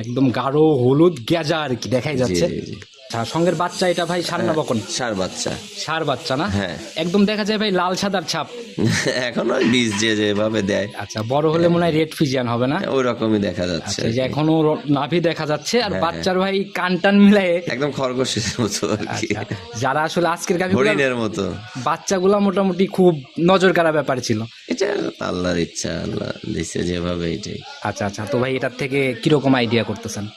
Speaker 3: একদম গাঢ় হলুদ গেজা আর কি দেখাই যাচ্ছে।
Speaker 2: জি, জি।
Speaker 3: আচ্ছা, সঙ্গের বাচ্চা এটা ভাই সার না বকন?
Speaker 2: ষাঁড় বাচ্চা।
Speaker 3: ষাঁড় বাচ্চা না?
Speaker 2: হ্যাঁ।
Speaker 3: একদম দেখা যায় ভাই লাল সাদার ছাপ।
Speaker 2: এখন ওই বীজ যেভাবে দেয়,
Speaker 3: আচ্ছা, বড় হলে মনে হয় রেড ফিজিয়ান হবে না?
Speaker 2: ওই রকমই দেখা যাচ্ছে।
Speaker 3: আচ্ছা, এই যে এখনো নাভি দেখা যাচ্ছে, আর বাচ্চার ভাই কান টান মিলায়ে
Speaker 2: একদম খরগোশের মতো আর কি,
Speaker 3: আচ্ছা, যারা আসলে আজকের গাভী
Speaker 2: হরিণের মতো।
Speaker 3: বাচ্চাগুলা মোটামুটি খুব নজর কাড়া ব্যাপার ছিল।
Speaker 2: এটা আল্লাহর ইচ্ছা, আল্লাহ দিছে যেভাবে, এটাই।
Speaker 3: আচ্ছা আচ্ছা, তো ভাই এটার থেকে কিরকম আইডিয়া করতেছেন?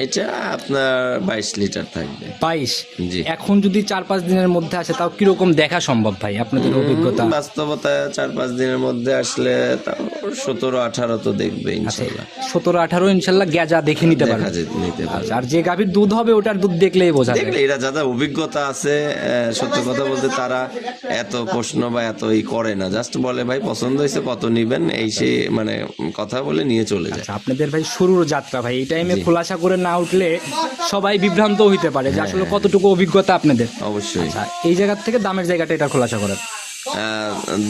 Speaker 2: এটা আপনার 22 লিটার থাকবে।
Speaker 3: 22?
Speaker 2: জি।
Speaker 3: এখন যদি 4-5 দিনের মধ্যে আসে তাও কিরকম দেখা সম্ভব ভাই আপনাদের অভিজ্ঞতা?
Speaker 2: বাস্তবতা 4-5 দিনের মধ্যে আসলে তাও 17-18 তো দেখবে ইনশাল্লাহ।
Speaker 3: 17-18 ইনশাল্লাহ গেজা দেখে নিতে পারবে।
Speaker 2: নিতে পারবে।
Speaker 3: আচ্ছা, আর যে গাভীর দুধ হবে ওটার দুধ দেখলেই বোঝা যায়।
Speaker 2: দেখলে এরা যাদের অভিজ্ঞতা আছে, সত্য কথা বলতে তারা এত প্রশ্ন বা এত করে না, জাস্ট বলে ভাই পছন্দ হয়েছে, কত নিবেন, এই সে মানে কথা বলে নিয়ে চলে যায়।
Speaker 3: আচ্ছা, আপনাদের ভাই শুরুর যাত্রা ভাই, এই টাইমে খোলাসা করে না উঠলে সবাই বিভ্রান্ত হইতে পারে যে আসলে কতটুকু অভিজ্ঞতা আপনাদের।
Speaker 2: অবশ্যই।
Speaker 3: আচ্ছা, এই জায়গা থেকে দামের জায়গাটা এটা খোলাসা করেন।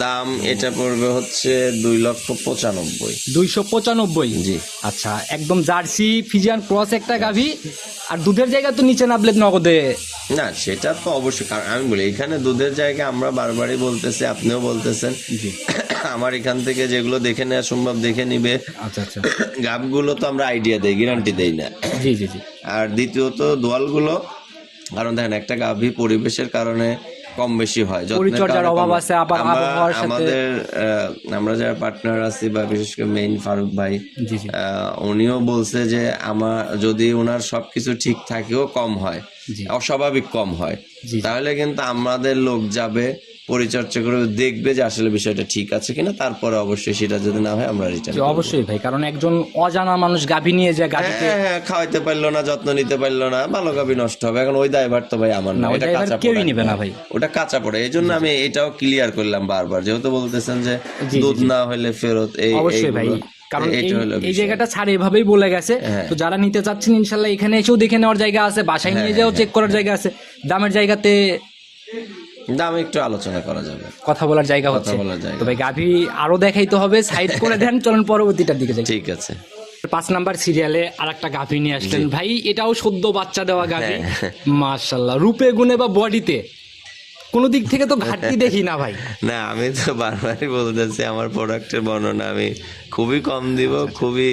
Speaker 2: দাম এটা পড়বে হচ্ছে 2,95,000।
Speaker 3: 295?
Speaker 2: জি।
Speaker 3: আচ্ছা, একদম জার্সি ফিজিয়ান ক্রস একটা গাভী, আর দুধের জায়গা তো নিচে নাবলে নগদে।
Speaker 2: না, সেটা তো অবশ্যই, কারণ আমি বলি এখানে দুধের জায়গা আমরা বারবারই বলতেছি, আপনিও বলতেছেন, আমার এখান থেকে যেগুলো দেখে নেওয়া সম্ভব দেখে নিবে।
Speaker 3: আচ্ছা আচ্ছা,
Speaker 2: গাবগুলো তো আমরা আইডিয়া দেই, গ্যারান্টি দেই না।
Speaker 3: জি জি জি।
Speaker 2: আর দ্বিতীয়ত দোয়ালগুলো, কারণ দেখেন একটা গাভী পরিবেশের কারণে কম বেশি হয়, যত্নের
Speaker 3: পরিচর্যার
Speaker 2: কারণে
Speaker 3: অভাব
Speaker 2: কম-
Speaker 3: আছে, আবার
Speaker 2: আমরা
Speaker 3: আবহাওয়ার সাথে।
Speaker 2: আমাদের আমরা যারা পার্টনার আছি বা বিশেষ করে মেইন ফারুক ভাই,
Speaker 3: জি জি
Speaker 2: উনিও বলছে যে আমার যদি ওনার সবকিছু ঠিক থাকেও কম হয়,
Speaker 3: জি
Speaker 2: অস্বাভাবিক কম হয়,
Speaker 3: জি
Speaker 2: তাহলে কিন্তু আমাদের লোক যাবে পরিচর্যা করে দেখবে যে আসলে বিষয়টা ঠিক আছে কিনা, তারপরে অবশ্যই সেটা যদি না হয় আমরা রিটার্ন
Speaker 3: জি, অবশ্যই ভাই, কারণ একজন অজানা মানুষ গাভী নিয়ে যায়, গাভীকে
Speaker 2: হ্যাঁ, খাওয়াইতে পারলো না, যত্ন নিতে পারলো না, ভালো গাভী নষ্ট হবে। এখন ওই দায়ভার তো ভাই আমার
Speaker 3: না,
Speaker 2: না,
Speaker 3: ওই
Speaker 2: এটা
Speaker 3: দায়ভার
Speaker 2: কাঁচা
Speaker 3: কেউই
Speaker 2: পড়া,
Speaker 3: নেবে না ভাই।
Speaker 2: ওটা কাঁচা পড়ে। এই জন্য আমি এটাও ক্লিয়ার করলাম বারবার, যেহেতু বলতেছেন যে
Speaker 3: জি, জি,
Speaker 2: দুধ
Speaker 3: জি।
Speaker 2: না হলে ফেরত,
Speaker 3: অবশ্যই ভাই,
Speaker 2: এইগুলো,
Speaker 3: কারণ
Speaker 2: এইটা হলো
Speaker 3: এই
Speaker 2: বিষয়।
Speaker 3: জায়গাটা ছাড় এভাবেই বলে গেছে।
Speaker 2: হ্যাঁ।
Speaker 3: তো যারা নিতে চাচ্ছেন ইনশাল্লাহ এখানে এসেও দেখে নেওয়ার জায়গা আছে, বাসায় নিয়ে
Speaker 2: হ্যাঁ,
Speaker 3: যাও চেক করার জায়গা আছে, দামের জায়গাতে
Speaker 2: দাম একটু আলোচনা করা যাবে,
Speaker 3: কথা বলার জায়গা
Speaker 2: কথা
Speaker 3: হচ্ছে।
Speaker 2: বলার জায়গা।
Speaker 3: তো ভাই গাভী আরো দেখাইতে হবে, সাইড করে দেন, চলেন পরবর্তীটার দিকে যাই।
Speaker 2: ঠিক আছে।
Speaker 3: 5 নাম্বার সিরিয়ালে আরেকটা গাভী নিয়ে আসলেন ভাই, এটাও সদ্য বাচ্চা দেওয়া গাভী।
Speaker 2: হ্যাঁ।
Speaker 3: মাশাআল্লাহ, রূপে গুণে বা বডিতে কোন দিক থেকে তো ঘাটতি দেখি না ভাই।
Speaker 2: না, আমি তো বারবারই বলতেছি আমার প্রোডাক্টের বর্ণনা আমি খুবই কম দিব, খুবই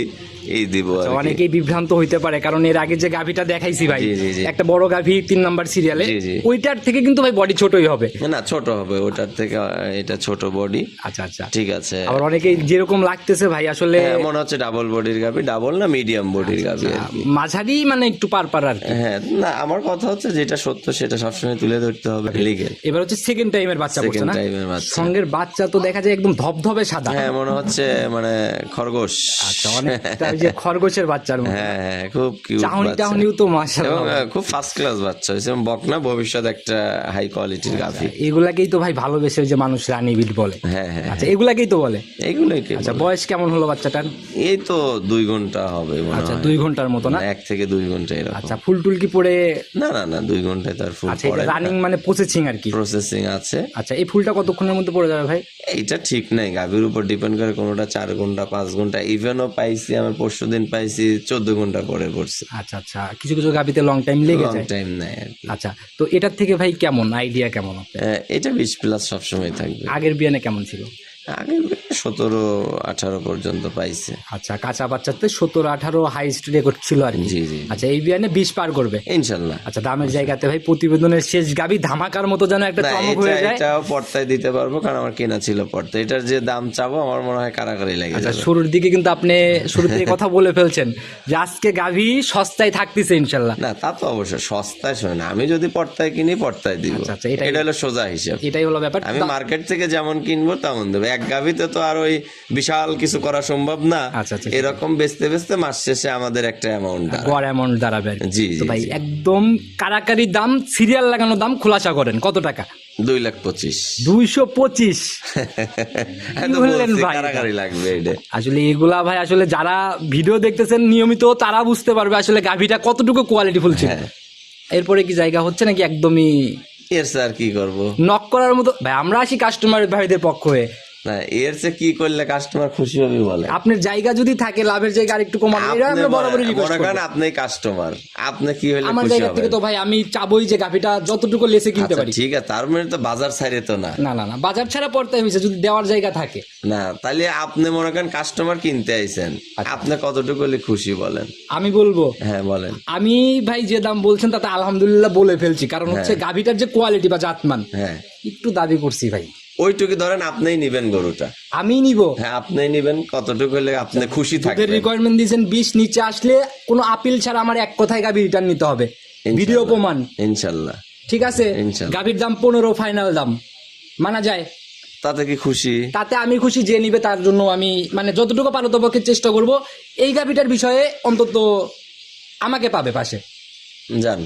Speaker 2: দিব আর কি।
Speaker 3: অনেকেই বিভ্রান্ত হইতে পারে, কারণ এর আগে যে গাভীটা দেখাইছি ভাই,
Speaker 2: জি, জি, জি।
Speaker 3: একটা বড় গাভী 3 নাম্বার সিরিয়ালে,
Speaker 2: জি, জি।
Speaker 3: ওইটার থেকে কিন্তু ভাই বডি ছোটই হবে।
Speaker 2: না, ছোট হবে ওটার থেকে, এটা ছোট বডি।
Speaker 3: আচ্ছা আচ্ছা,
Speaker 2: ঠিক আছে।
Speaker 3: আবার অনেকেই যেরকম লাগতেছে ভাই আসলে
Speaker 2: হ্যাঁ, মনে হচ্ছে ডাবল বডির গাভি, ডাবল না মিডিয়াম বডির গাভি আর কি।
Speaker 3: মাঝারি, মানে একটু পার আর কি।
Speaker 2: হ্যাঁ, না, আমার কথা হচ্ছে যেটা সত্য সেটা সবসময় তুলে ধরতে হবে, লিগেল।
Speaker 3: এবার হচ্ছে সেকেন্ড টাইমের বাচ্চা পড়ছে
Speaker 2: সেকেন্ড
Speaker 3: না,
Speaker 2: টাইমের বাচ্চা।
Speaker 3: সঙ্গের বাচ্চা তো দেখা যায় একদম ধবধবে সাদা।
Speaker 2: হ্যাঁ, মনে হচ্ছে মানে খরগোশ।
Speaker 3: আচ্ছা, অনেকটা ওই যে খরগোশের বাচ্চার মতো।
Speaker 2: হ্যাঁ, খুব কিউট
Speaker 3: চাহনি
Speaker 2: বাচ্চা,
Speaker 3: টাহনিও তো
Speaker 2: এবং
Speaker 3: মাশাআল্লাহ।
Speaker 2: খুব ফার্স্ট ক্লাস বাচ্চা হয়েছে, এবং বকনা ভবিষ্যৎ একটা হাই কোয়ালিটির গাভি।
Speaker 3: এগুলাকেই তো ভাই ভালোবেসে ওই যে মানুষ রানী বিট বলে।
Speaker 2: হ্যাঁ, হ্যাঁ,
Speaker 3: আচ্ছা, এগুলাকেই তো বলে।
Speaker 2: এইগুলোই কি
Speaker 3: আচ্ছা,
Speaker 2: বলে।
Speaker 3: বয়স কেমন হলো বাচ্চাটার?
Speaker 2: এই তো 2 ঘন্টা হবে মনে
Speaker 3: আচ্ছা,
Speaker 2: হয়।
Speaker 3: 2 ঘন্টার মতো না?
Speaker 2: 1 থেকে 2 ঘন্টা এরকম।
Speaker 3: আচ্ছা, ফুল টুল কি পড়ে?
Speaker 2: না, না, না, 2 ঘন্টায় তার ফুল
Speaker 3: আচ্ছা, এটা
Speaker 2: পড়ে।
Speaker 3: রানিং মানে প্রসেসিং আর কি।
Speaker 2: প্রসেসিং আছে।
Speaker 3: আচ্ছা, এই ফুলটা কতক্ষণের মধ্যে পড়ে যাবে ভাই?
Speaker 2: এইটা ঠিক নাই, গাভীর উপর ডিপেন্ড করে, কোনোটা 4 ঘন্টা 5 ঘন্টা, ইভেনও পাইছি আমি পরশুদিন পাইছি 14 ঘন্টা পরে পড়ছে।
Speaker 3: আচ্ছা আচ্ছা, কিছু কিছু গাবিতে লং টাইম লেগে
Speaker 2: লং
Speaker 3: যায়।
Speaker 2: টাইম নাই আর কি।
Speaker 3: আচ্ছা, তো এটার থেকে ভাই কেমন আইডিয়া, কেমন আপনার?
Speaker 2: এটা 20 প্লাস সবসময় থাকবে।
Speaker 3: আগের বিয়ানে কেমন ছিল?
Speaker 2: আগে 17-18 পর্যন্ত পাইছে।
Speaker 3: আচ্ছা, কাঁচা বাচ্চাতে 17-18 হাইস্ট রেকর্ড ছিল আর কি।
Speaker 2: জি, জি।
Speaker 3: আচ্ছা, এই বিয়ানে 20 পার করবে
Speaker 2: ইনশাল্লাহ।
Speaker 3: আচ্ছা, দামের জায়গাতে ভাই প্রতিবেদনের শেষ গাবি ধামাকার মতো যেন একটা
Speaker 2: না,
Speaker 3: চমক হয়ে যায়।
Speaker 2: এটাও পর্তায় দিতে পারবো, কারণ আমার কেনা ছিল পর্তায়। এটার যে দাম চাবো আমার মনে হয় কারাকারি লেগে
Speaker 3: আচ্ছা,
Speaker 2: যাবে।
Speaker 3: শুরুর দিকে কিন্তু আপনি শুরুতে এই কথা বলে ফেলছেন যে আজকে গাভি সস্তায় থাকতেছে ইনশাল্লাহ।
Speaker 2: না, তা তো অবশ্যই সস্তায় শোনে না, আমি যদি পর্তায় কিনি পর্তায় দিব।
Speaker 3: আচ্ছা, আচ্ছা, এটাই-
Speaker 2: এটা হলো সোজা হিসাব।
Speaker 3: এটাই হলো ব্যাপার।
Speaker 2: আমি মার্কেট থেকে যেমন কিনবো তেমন দেবো, এক গাভিতে তো আর ওই বিশাল কিছু করা সম্ভব না।
Speaker 3: আচ্ছা, আচ্ছা,
Speaker 2: এরকম বেচতে বেচতে মাস শেষে আমাদের একটা অ্যামাউন্ট
Speaker 3: গড় অ্যামাউন্ট দাঁড়াবে আর কি।
Speaker 2: জি,
Speaker 3: তো
Speaker 2: জি,
Speaker 3: ভাই
Speaker 2: জি।
Speaker 3: একদম কারাকারি দাম, সিরিয়াল লাগানো দাম খোলাসা করেন, কত টাকা?
Speaker 2: 2,25,000।
Speaker 3: 225।
Speaker 2: এত
Speaker 3: বললেন
Speaker 2: বলছি,
Speaker 3: ভাই?
Speaker 2: কারাকারি লাগবে এটা।
Speaker 3: আসলে এগুলা ভাই, আসলে যারা ভিডিও দেখতেছেন নিয়মিত তারা বুঝতে পারবে আসলে গাভিটা কতটুকু কোয়ালিটিফুল ছিল।
Speaker 2: হ্যাঁ।
Speaker 3: এরপরে কি জায়গা হচ্ছে নাকি একদমই
Speaker 2: এর স্যার কি করবো?
Speaker 3: নক করার মতো? ভাই আমরা আসি কাস্টমার ভাইদের পক্ষ হয়ে,
Speaker 2: না, এর চেয়ে কি করলে কাস্টমার খুশি হবে বলে?
Speaker 3: আপনার জায়গা যদি থাকে লাভের জায়গা আরেকটু কমান, এটা আমরা বরাবরই রিকোয়েস্ট
Speaker 2: মনে
Speaker 3: করব।
Speaker 2: করেন আপনি কাস্টমার, আপনি কি হলে
Speaker 3: আমার
Speaker 2: খুশি
Speaker 3: জায়গা থেকে
Speaker 2: হবেন?
Speaker 3: তো ভাই আমি চাবই যে গাভিটা যতটুকু লেসে কিনতে
Speaker 2: আচ্ছা,
Speaker 3: পারি।
Speaker 2: ঠিক আছে, তার মানে তো বাজার ছাড়ে তো না।
Speaker 3: না না না, বাজার ছাড়া পড়তে হয়েছে, যদি দেওয়ার জায়গা থাকে।
Speaker 2: না, তাহলে আপনি মনে করেন কাস্টমার কিনতে আইছেন,
Speaker 3: আচ্ছা।
Speaker 2: আপনি কতটুকু হলে খুশি বলেন?
Speaker 3: আমি বলবো,
Speaker 2: হ্যাঁ, বলেন।
Speaker 3: আমি ভাই যে দাম বলছেন তাতে আলহামদুলিল্লাহ বলে ফেলছি, কারণ হচ্ছে গাভিটার যে কোয়ালিটি বা জাতমান
Speaker 2: হ্যাঁ,
Speaker 3: একটু দাবি করছি ভাই।
Speaker 2: ওইটুকু ধরেন আপনিই নিবেন গরুটা।
Speaker 3: আমি নিব।
Speaker 2: হ্যাঁ, আপনিই নিবেন, কতটুকু হলে আপনি খুশি
Speaker 3: দুধের
Speaker 2: থাকবেন?
Speaker 3: রিকোয়ারমেন্ট দিয়েছেন 20, নিচে আসলে কোনো আপিল ছাড়া আমার এক কথায় গাভি রিটার্ন নিতে হবে, ভিডিও প্রমাণ।
Speaker 2: ইনশাল্লাহ।
Speaker 3: ঠিক আছে,
Speaker 2: ইনশাল্লাহ।
Speaker 3: গাভির দাম 15 ফাইনাল দাম, মানা যায়?
Speaker 2: তাতে কি খুশি?
Speaker 3: তাতে আমি খুশি, যে নিবে তার জন্য আমি মানে যতটুকু পারতপক্ষে চেষ্টা করব এই গাভিটার বিষয়ে অন্তত আমাকে পাবে পাশে।
Speaker 2: জান,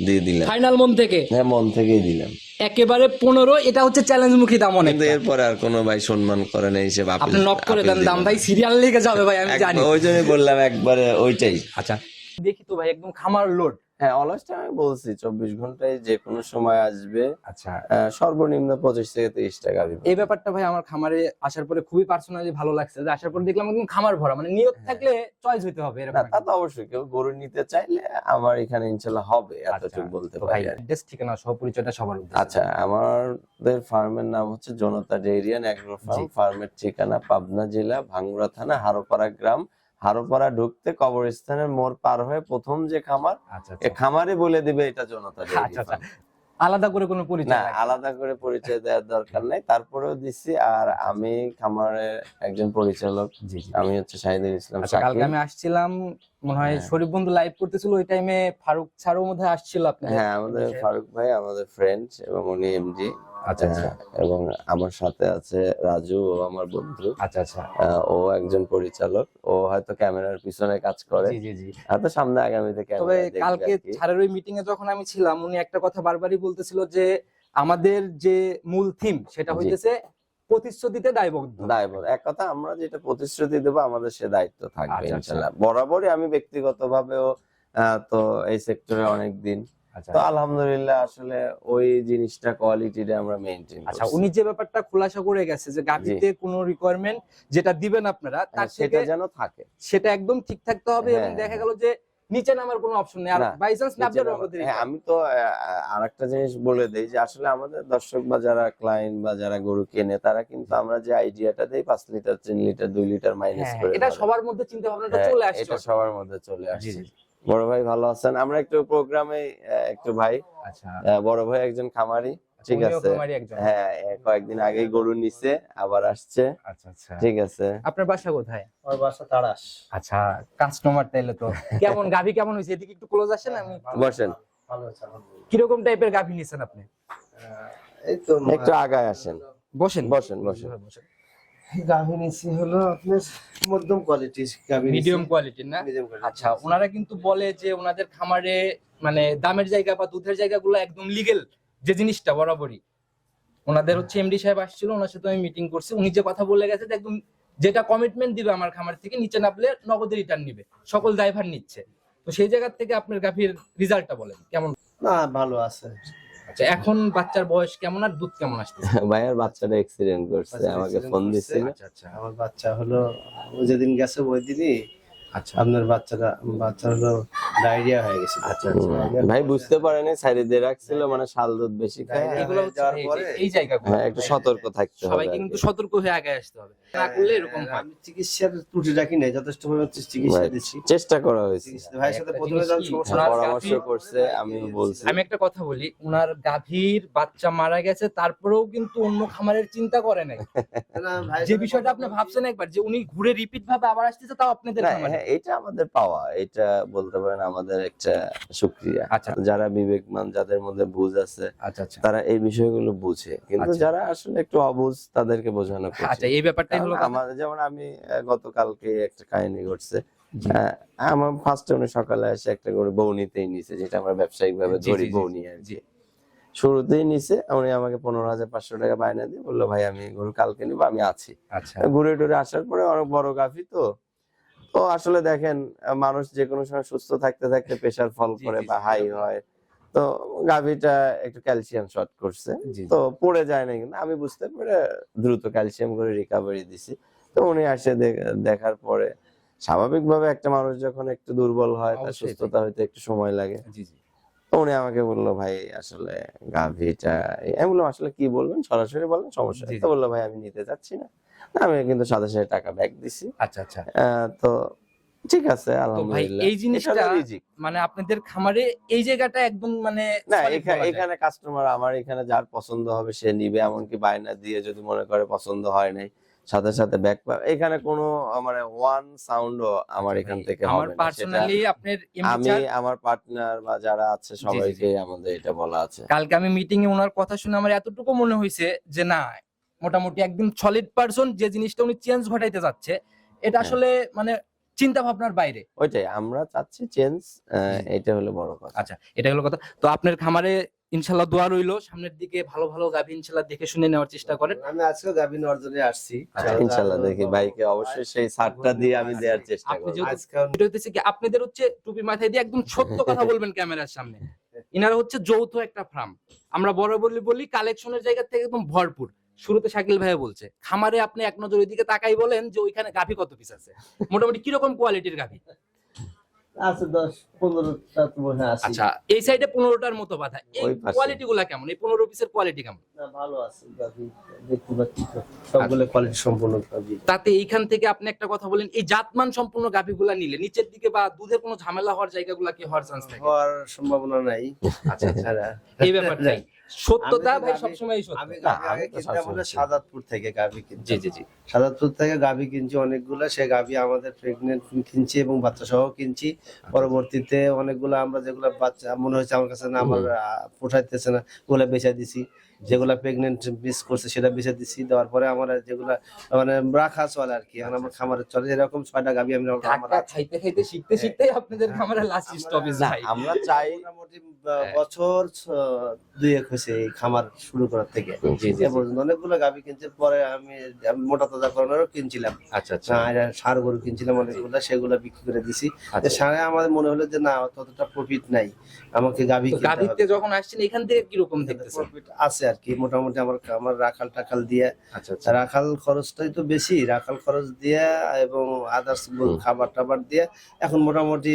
Speaker 2: দিয়ে দিলাম।
Speaker 3: ফাইনাল মন থেকে,
Speaker 2: হ্যাঁ, মন থেকেই দিলাম।
Speaker 3: একেবারে 15, এটা হচ্ছে চ্যালেঞ্জমুখী দাম অনেক।
Speaker 2: কিন্তু এরপরে আর কোনো ভাই সম্মান করে না হিসেবে
Speaker 3: আপনি নক করে দেন, দাম ভাই সিরিয়াল লেগে যাবে ভাই, আমি জানি।
Speaker 2: ওই জন্যই বললাম একবারে ওইটাই।
Speaker 3: আচ্ছা, দেখি তো ভাই একদম খামার লোড।
Speaker 2: হ্যাঁ, অলওয়েজ আমি বলছি 24 ঘন্টায় যে কোনো সময় আসবে।
Speaker 3: আচ্ছা,
Speaker 2: সর্বনিম্ন 25 থেকে 30 টাকা দিব।
Speaker 3: এই ব্যাপারটা ভাই আমার খামারে আসার পরে খুবই পার্সোনালি ভালো লাগছে, যে আসার পরে দেখলাম একদম খামার ভরা, মানে নিয়ত থাকলে চয়েস হইতে হবে
Speaker 2: না,
Speaker 3: এরকম।
Speaker 2: তা তো অবশ্যই, কেউ গরু নিতে চাইলে আমার এখানে ইনশাল্লাহ হবে,
Speaker 3: আচ্ছা,
Speaker 2: এতটুকু বলতে
Speaker 3: তো
Speaker 2: পারি
Speaker 3: ভাই
Speaker 2: আর কি।
Speaker 3: অ্যাড্রেস ঠিকানা সহ পরিচয়টা সবার উদ্দেশ্যে।
Speaker 2: আচ্ছা, আমাদের ফার্মের নাম হচ্ছে জনতা ডেইরিয়ান অ্যাগ্রো ফার্ম।
Speaker 3: জি।
Speaker 2: ফার্মের ঠিকানা পাবনা জেলা ভাঙ্গুড়া থানা হারোপাড়া গ্রাম। হারোপাড়া ঢুকতে কবরস্থানের মোড় পার হয়ে প্রথম যে খামার,
Speaker 3: আচ্ছা
Speaker 2: এ খামারে বলে দিবে এটা জনতা
Speaker 3: আচ্ছা
Speaker 2: ডেইরি
Speaker 3: আচ্ছা,
Speaker 2: ফার্ম।
Speaker 3: আলাদা করে কোনো
Speaker 2: না,
Speaker 3: পরিচয় রাখেন?
Speaker 2: আলাদা করে পরিচয় দেওয়ার দরকার নাই, তারপরেও দিচ্ছি। আর আমি খামারের একজন পরিচালক,
Speaker 3: জি জি।
Speaker 2: আমি হচ্ছে শাহিদুল ইসলাম
Speaker 3: আচ্ছা, কালকে
Speaker 2: শাকিল।
Speaker 3: আমি আসছিলাম, মনে হয়
Speaker 2: হ্যাঁ।
Speaker 3: শরীফ বন্ধু লাইভ করতেছিল, ওই টাইমে ফারুক স্যারও মধ্যে আসছিল আপনাদের।
Speaker 2: হ্যাঁ, আমাদের ফারুক ভাই আমাদের ফ্রেন্ড এবং উনি এমডি।
Speaker 3: আচ্ছা আচ্ছা
Speaker 2: এবং আমার সাথে আছে রাজু, ও আমার বন্ধু।
Speaker 3: আচ্ছা আচ্ছা।
Speaker 2: ও একজন পরিচালক, ও হয়তো ক্যামেরার পিছনে কাজ করে,
Speaker 3: জি জি জি।
Speaker 2: হয়তো সামনে আগামীতে
Speaker 3: তবে
Speaker 2: ক্যামেরা দেখবে
Speaker 3: কালকে
Speaker 2: আর কি।
Speaker 3: স্যারের ওই মিটিং এ যখন আমি ছিলাম, উনি একটা কথা বারবারই বলতেছিল যে আমাদের যে মূল থিম সেটা
Speaker 2: জি।
Speaker 3: হইতেছে প্রতিশ্রুতিতে দায়বদ্ধ।
Speaker 2: দায়বদ্ধ, এক কথা আমরা যেটা প্রতিশ্রুতি দেবো আমাদের সে দায়িত্ব থাকবে
Speaker 3: আচ্ছা, আচ্ছা।
Speaker 2: ইনশাল্লাহ। বরাবরই আমি ব্যক্তিগতভাবেও তো এই সেক্টরে অনেক দিন,
Speaker 3: আচ্ছা
Speaker 2: তো আলহামদুলিল্লাহ আসলে ওই জিনিসটা কোয়ালিটিটা আমরা মেইনটেইন
Speaker 3: আচ্ছা।
Speaker 2: করছি।
Speaker 3: উনি যে ব্যাপারটা খোলাসা করে গেছে যে গাভিতে কোনো রিকোয়ারমেন্ট যেটা দিবেন আপনারা তার
Speaker 2: হ্যাঁ,
Speaker 3: থেকে
Speaker 2: সেটা যেন থাকে।
Speaker 3: সেটা একদম ঠিক থাকতে হবে, এবং
Speaker 2: হ্যাঁ,
Speaker 3: দেখা
Speaker 2: হ্যাঁ।
Speaker 3: গেল যে নিচে নামার কোনো অপশন নেই, আর
Speaker 2: না,
Speaker 3: বাই চান্স নামলে
Speaker 2: নিচে
Speaker 3: আমাদের
Speaker 2: হ্যাঁ, আমি তো আরেকটা জিনিস বলে দেই যে আসলে আমাদের দর্শক বা যারা ক্লায়েন্ট বা যারা গরু কেনে, তারা কিন্তু আমরা যে আইডিয়াটা দেই 5 লিটার 3 লিটার 2 লিটার মাইনাস
Speaker 3: হ্যাঁ,
Speaker 2: করে
Speaker 3: এটা
Speaker 2: ধরে।
Speaker 3: সবার মধ্যে চিন্তা ভাবনাটা
Speaker 2: হ্যাঁ,
Speaker 3: চলে আসছে।
Speaker 2: এটা সবার মধ্যে চলে
Speaker 3: জি
Speaker 2: আসছে।
Speaker 3: জি।
Speaker 2: বড় ভাই ভালো আছেন? আমরা একটু প্রোগ্রামে একটু ভাই,
Speaker 3: আচ্ছা,
Speaker 2: বড় ভাই একজন খামারি, ঠিক
Speaker 3: উনিও
Speaker 2: আছে।
Speaker 3: খামারি একজন।
Speaker 2: হ্যাঁ, কয়েকদিন আগেই গরু নিছে, আবার আসছে,
Speaker 3: আচ্ছা আচ্ছা।
Speaker 2: ঠিক আছে।
Speaker 3: আপনার বাসা কোথায়?
Speaker 1: আমার বাসা তাড়াশ।
Speaker 3: আচ্ছা, কাস্টমার তাইলে তো কেমন গাভী কেমন হয়েছে, এদিকে একটু ক্লোজ আসেন, আমি
Speaker 2: বসেন,
Speaker 1: ভালো আছে আলহামদুলিল্লাহ।
Speaker 3: কিরকম টাইপের গাভী নিছেন আপনি?
Speaker 1: এই তো
Speaker 2: একটু আগায় আসেন,
Speaker 3: বসেন
Speaker 2: বসেন বসেন।
Speaker 1: গাভী নিছি হলো আপনার মধ্যম কোয়ালিটির গাভী নিছি।
Speaker 3: মিডিয়াম কোয়ালিটির না?
Speaker 1: Medium quality.
Speaker 3: আচ্ছা, ওনারা কিন্তু বলে যে ওনাদের খামারে মানে দামের জায়গা বা দুধের জায়গাগুলো একদম লিগেল, যে জিনিসটা বরাবরই ওনাদের হচ্ছে এমডি সাহেব আসছিল, ওনার সাথে আমি মিটিং করছি, উনি যে কথা বলে গেছে যে একদম যেটা কমিটমেন্ট দিবে আমার খামার থেকে, নিচে নামলে নগদে রিটার্ন নিবে, সকল ড্রাইভার নিচ্ছে। তো সেই জায়গা থেকে আপনার গাভীর রেজাল্টটা বলেন কেমন?
Speaker 1: না, ভালো আছে।
Speaker 3: আচ্ছা, এখন বাচ্চার বয়স কেমন আর দুধ কেমন আসতেছে?
Speaker 2: ভাইয়ের বাচ্চাটা অ্যাক্সিডেন্ট করছে,
Speaker 1: বাচ্চা
Speaker 2: আমাকে
Speaker 1: accident
Speaker 2: ফোন
Speaker 1: করছে।
Speaker 2: দিছিল।
Speaker 3: আচ্ছা আচ্ছা
Speaker 1: আমার বাচ্চা হলো ও যেদিন গেছে ওই দিনই
Speaker 3: আচ্ছা
Speaker 1: আপনার বাচ্চা হলো ডায়রিয়া হয়ে গেছে।
Speaker 3: আচ্ছা আচ্ছা।
Speaker 2: ভাই বুঝতে পারেনি, সাইডে দিয়ে রাখছিল, মানে শাল দুধ বেশি খায়।
Speaker 1: ডায়রিয়া
Speaker 3: এগুলো হচ্ছে
Speaker 1: যাওয়ার
Speaker 3: এই-
Speaker 1: পরে
Speaker 3: এই জায়গাগুলো
Speaker 2: হ্যাঁ, একটু সতর্ক থাকতে হবে
Speaker 3: সবাইকে
Speaker 2: আর
Speaker 3: কিন্তু
Speaker 2: কি।
Speaker 3: সতর্ক হয়ে আগে আসতে হবে, না করলে এরকম হয়।
Speaker 1: আমি চিকিৎসার ত্রুটি রাখি নাই, যথেষ্ট পরিমাণ চিকিৎসা
Speaker 2: Right.
Speaker 1: দিচ্ছি।
Speaker 2: চেষ্টা করা হয়েছে,
Speaker 1: ভাইয়ের সাথে
Speaker 3: একটা
Speaker 1: প্রথমে
Speaker 3: জিনিস
Speaker 1: যখন
Speaker 3: কি,
Speaker 1: সমস্যা
Speaker 3: ওনার
Speaker 2: পরামর্শ
Speaker 3: গাভী-
Speaker 2: করছে, আমি বলছি।
Speaker 3: আমি একটা কথা বলি, উনার গাভীর বাচ্চা মারা গেছে তারপরেও কিন্তু অন্য খামারের চিন্তা করে নাই।
Speaker 1: না, ভাইয়ের
Speaker 3: যে
Speaker 1: সাথে
Speaker 3: বিষয়টা
Speaker 1: কথা
Speaker 3: আপনি
Speaker 1: বলছি।
Speaker 3: ভাবছেন একবার যে উনি ঘুরে রিপিট ভাবে আবার আসতেছে, তাও আপনাদের
Speaker 2: না,
Speaker 3: খামারে।
Speaker 2: হ্যাঁ, এটা আমাদের পাওয়া, এটা বলতে পারেন আমাদের একটা শুকরিয়া।
Speaker 3: আচ্ছা।
Speaker 2: যারা বিবেকমান, যাদের মধ্যে বুঝ আছে,
Speaker 3: আচ্ছা আচ্ছা
Speaker 2: তারা এই বিষয়গুলো বুঝে, কিন্তু
Speaker 3: আচ্ছা।
Speaker 2: যারা আসলে একটু অবুঝ তাদেরকে বোঝানো কঠিন।
Speaker 3: আচ্ছা, এই ব্যাপারটাই হলো
Speaker 2: কারণ
Speaker 3: কথা।
Speaker 2: আমাদের যেমন আমি গতকালকে একটা কাহিনী ঘটছে।
Speaker 3: জি।
Speaker 2: আমার ফার্স্টে উনি সকালে এসে একটা করে বউনিতেই নিছে, যেটা আমরা ব্যবসায়িক ভাবে
Speaker 3: জি,
Speaker 2: ধরি
Speaker 3: জি, জি,
Speaker 2: বউনি আর
Speaker 3: জি।
Speaker 2: কি। শুরুতেই নিছে, উনি আমাকে 15,500 টাকা বায়না দিয়ে বললো, ভাই আমি গরু কালকে নিবো, আমি আছি।
Speaker 3: আচ্ছা
Speaker 2: ঘুরে টুরে আসার পরে অনেক বড় গাভী তো, তো আসলে দেখেন মানুষ যে কোনো সময় সুস্থ থাকতে থাকতে প্রেসার ফল
Speaker 3: জি,
Speaker 2: করে
Speaker 3: জি,
Speaker 2: বা
Speaker 3: জি,
Speaker 2: হাই
Speaker 3: এরকম।
Speaker 2: হয়, তো গাভীটা একটু ক্যালসিয়াম শর্ট করছে,
Speaker 3: জি, জি।
Speaker 2: তো পড়ে যায় না, কিন্তু আমি বুঝতে পারে দ্রুত ক্যালসিয়াম করে রিকভারি দিছি। তো উনি আসে দেখার পরে, স্বাভাবিকভাবে একটা মানুষ যখন একটু দুর্বল হয়, তার
Speaker 3: অবশ্যই
Speaker 2: সুস্থতা হইতে একটু সময় লাগে।
Speaker 3: জি জি।
Speaker 2: তো উনি আমাকে বললো, ভাই আসলে গাভীটা, আমি বললাম আসলে কি বলবেন, সরাসরি বলেন, সমস্যা
Speaker 3: জি,
Speaker 2: নেই।
Speaker 3: জি।
Speaker 2: তো বললো, ভাই আমি নিতে চাচ্ছি না। আমি কিন্তু সাথে সাথে টাকা ব্যাক দিছি।
Speaker 3: আচ্ছা আচ্ছা।
Speaker 2: তো ঠিক আছে,
Speaker 3: তো ভাই
Speaker 2: আলহামদুলিল্লাহ।
Speaker 3: এই জিনিসটা
Speaker 2: এটা হলো রিজিক।
Speaker 3: মানে আপনাদের খামারে এই জায়গাটা একদম মানে
Speaker 2: না,
Speaker 3: solid বলা যায়।
Speaker 2: এখানে কাস্টমার আমার এখানে যার পছন্দ হবে সে নিবে, এমনকি বায়না দিয়ে যদি মনে করে পছন্দ হয় নাই, সাথে সাথে ব্যাক পাবে। এখানে কোনো মানে ওয়ান সাউন্ডও আমার এখান থেকে
Speaker 3: আমার
Speaker 2: হবে না। সেটা
Speaker 3: পার্সোনালি আপনার
Speaker 2: আমি, আমার পার্টনার বা যারা আছে সবাইকে আমাদের এটা বলা আছে।
Speaker 3: কালকে আমি মিটিং এ ওনার কথা শুনে আমার এতটুকু মনে হয়েছে যে না, মোটামুটি একদম সলিড পারসন, যে জিনিসটা উনি চেঞ্জ ঘটাইতে যাচ্ছে এটা
Speaker 2: হ্যাঁ।
Speaker 3: আসলে মানে চিন্তা ভাবনার বাইরে।
Speaker 2: ওইটাই আমরা চাচ্ছি, চেঞ্জ, এটা হলো বড় কথা।
Speaker 3: আচ্ছা, এটা হলো কথা। তো আপনার খামারে ইনশাআল্লাহ দোয়া রইলো, সামনের দিকে ভালো ভালো গাভী ইনশাআল্লাহ দেখে শুনে নেওয়ার চেষ্টা করেন।
Speaker 1: আমি আজকেও গাভী নেওয়ার জন্য আসছি।
Speaker 2: ইনশাআল্লাহ দেখি ভাইকে অবশ্যই সেই ছাড়টা দিয়ে আমি দেওয়ার চেষ্টা
Speaker 3: আপনি
Speaker 2: করব।
Speaker 3: যেহেতু
Speaker 1: আজকেও
Speaker 3: এটা হইতেছে কি, আপনাদের হচ্ছে টুপি মাথায় দিয়ে একদম সত্য কথা বলবেন ক্যামেরার সামনে। ইনারা হচ্ছে যৌথ একটা ফার্ম, আমরা বরাবরই বলি কালেকশনের জায়গা থেকে একদম ভরপুর। শুরুতে শাকিল ভাই বলছে খামারে আপনি এক নজর ওইদিকে তাকাই বলেন যে ওইখানে গাভী কত পিস আছে, মোটামুটি কিরকম কোয়ালিটির গাভী?
Speaker 1: আছে 10-15টা তো মনে হয় আছে।
Speaker 3: আচ্ছা, এই সাইডে 15টার মতো বাঁধা। এই
Speaker 2: ওই পাশে।
Speaker 3: কোয়ালিটি গুলা কেমন? এই 15 পিসের কোয়ালিটি কেমন?
Speaker 1: না, ভালো আছে গাভী, দেখতে পাচ্ছি তো সবগুলো কোয়ালিটি সম্পূর্ণ গাভী।
Speaker 3: তাতে এইখান থেকে আপনি একটা কথা বলেন, এই জাতমান সম্পূর্ণ গাভীগুলা নিলে নিচের দিকে বা দুধের কোনো ঝামেলা হওয়ার জায়গাগুলা কি হওয়ার চান্স থাকে?
Speaker 1: হওয়ার সম্ভাবনা নাই।
Speaker 3: আচ্ছা,
Speaker 1: হ্যাঁ,
Speaker 3: এই ব্যাপারটাই সত্যতা
Speaker 1: আমি তো
Speaker 3: ভাই
Speaker 1: গাভী-
Speaker 3: সবসময় সত্য।
Speaker 1: আমি
Speaker 2: না,
Speaker 1: গাভী
Speaker 2: আমি
Speaker 1: আগে
Speaker 2: তো
Speaker 1: কিনতাম হলো
Speaker 2: সবসময়
Speaker 1: সাদাতপুর থেকে গাভী কিনছি।
Speaker 3: জি।
Speaker 1: সাদাতপুর থেকে গাভী কিনছি অনেকগুলা, সে গাভী আমাদের প্রেগনেন্ট কিনছি এবং বাচ্চা সহ কিনছি। পরবর্তীতে অনেকগুলা আমরা যেগুলা বাচ্চা মনে হয়েছে আমার কাছে না আমার পোষাইতেছে না, ওগুলা বেচে দিছি। যেগুলা প্রেগনেন্ট মিস করছে সেটা বেচে দিছি। দেওয়ার পরে আমার যেগুলা মানে রাখা চলে আর কি, এখন আমার খামারে চলে এরকম 6টা গাভী আমি আমার
Speaker 3: ধাক্কা খাইতে খাইতে শিখতে আপনাদের খামারে লাস্ট স্টপেজ
Speaker 2: না
Speaker 3: ভাই।
Speaker 2: আমরা চাই
Speaker 1: মোটামুটি বছর 2-1 হয়েছে এই খামার শুরু করার থেকে।
Speaker 3: জি।
Speaker 1: এ পর্যন্ত অনেকগুলো গাভী কিনছে। পরে আমি মোটা তাজা করানোরও কিনছিলাম,
Speaker 3: আচ্ছা।
Speaker 1: ষাঁড় গরু কিনছিলাম অনেকগুলো, সেগুলো বিক্রি করে দিছি।
Speaker 3: আচ্ছা।
Speaker 1: ষাঁড়ে আমাদের মনে হলো যে না ততটা প্রফিট নাই, আমাকে গাভী
Speaker 3: তো
Speaker 1: কিনতে
Speaker 3: গাভীতে
Speaker 1: হবে।
Speaker 3: যখন আসছেন এখান থেকে কি রকম দেখতেছেন?
Speaker 1: প্রফিট আছে আর কি মোটামুটি। আমার রাখাল টাকাল দিয়ে,
Speaker 3: আচ্ছা।
Speaker 1: রাখাল খরচটাই তো বেশি, রাখাল খরচ দিয়ে এবং আদার্স খাবার টাবার দিয়ে এখন মোটামুটি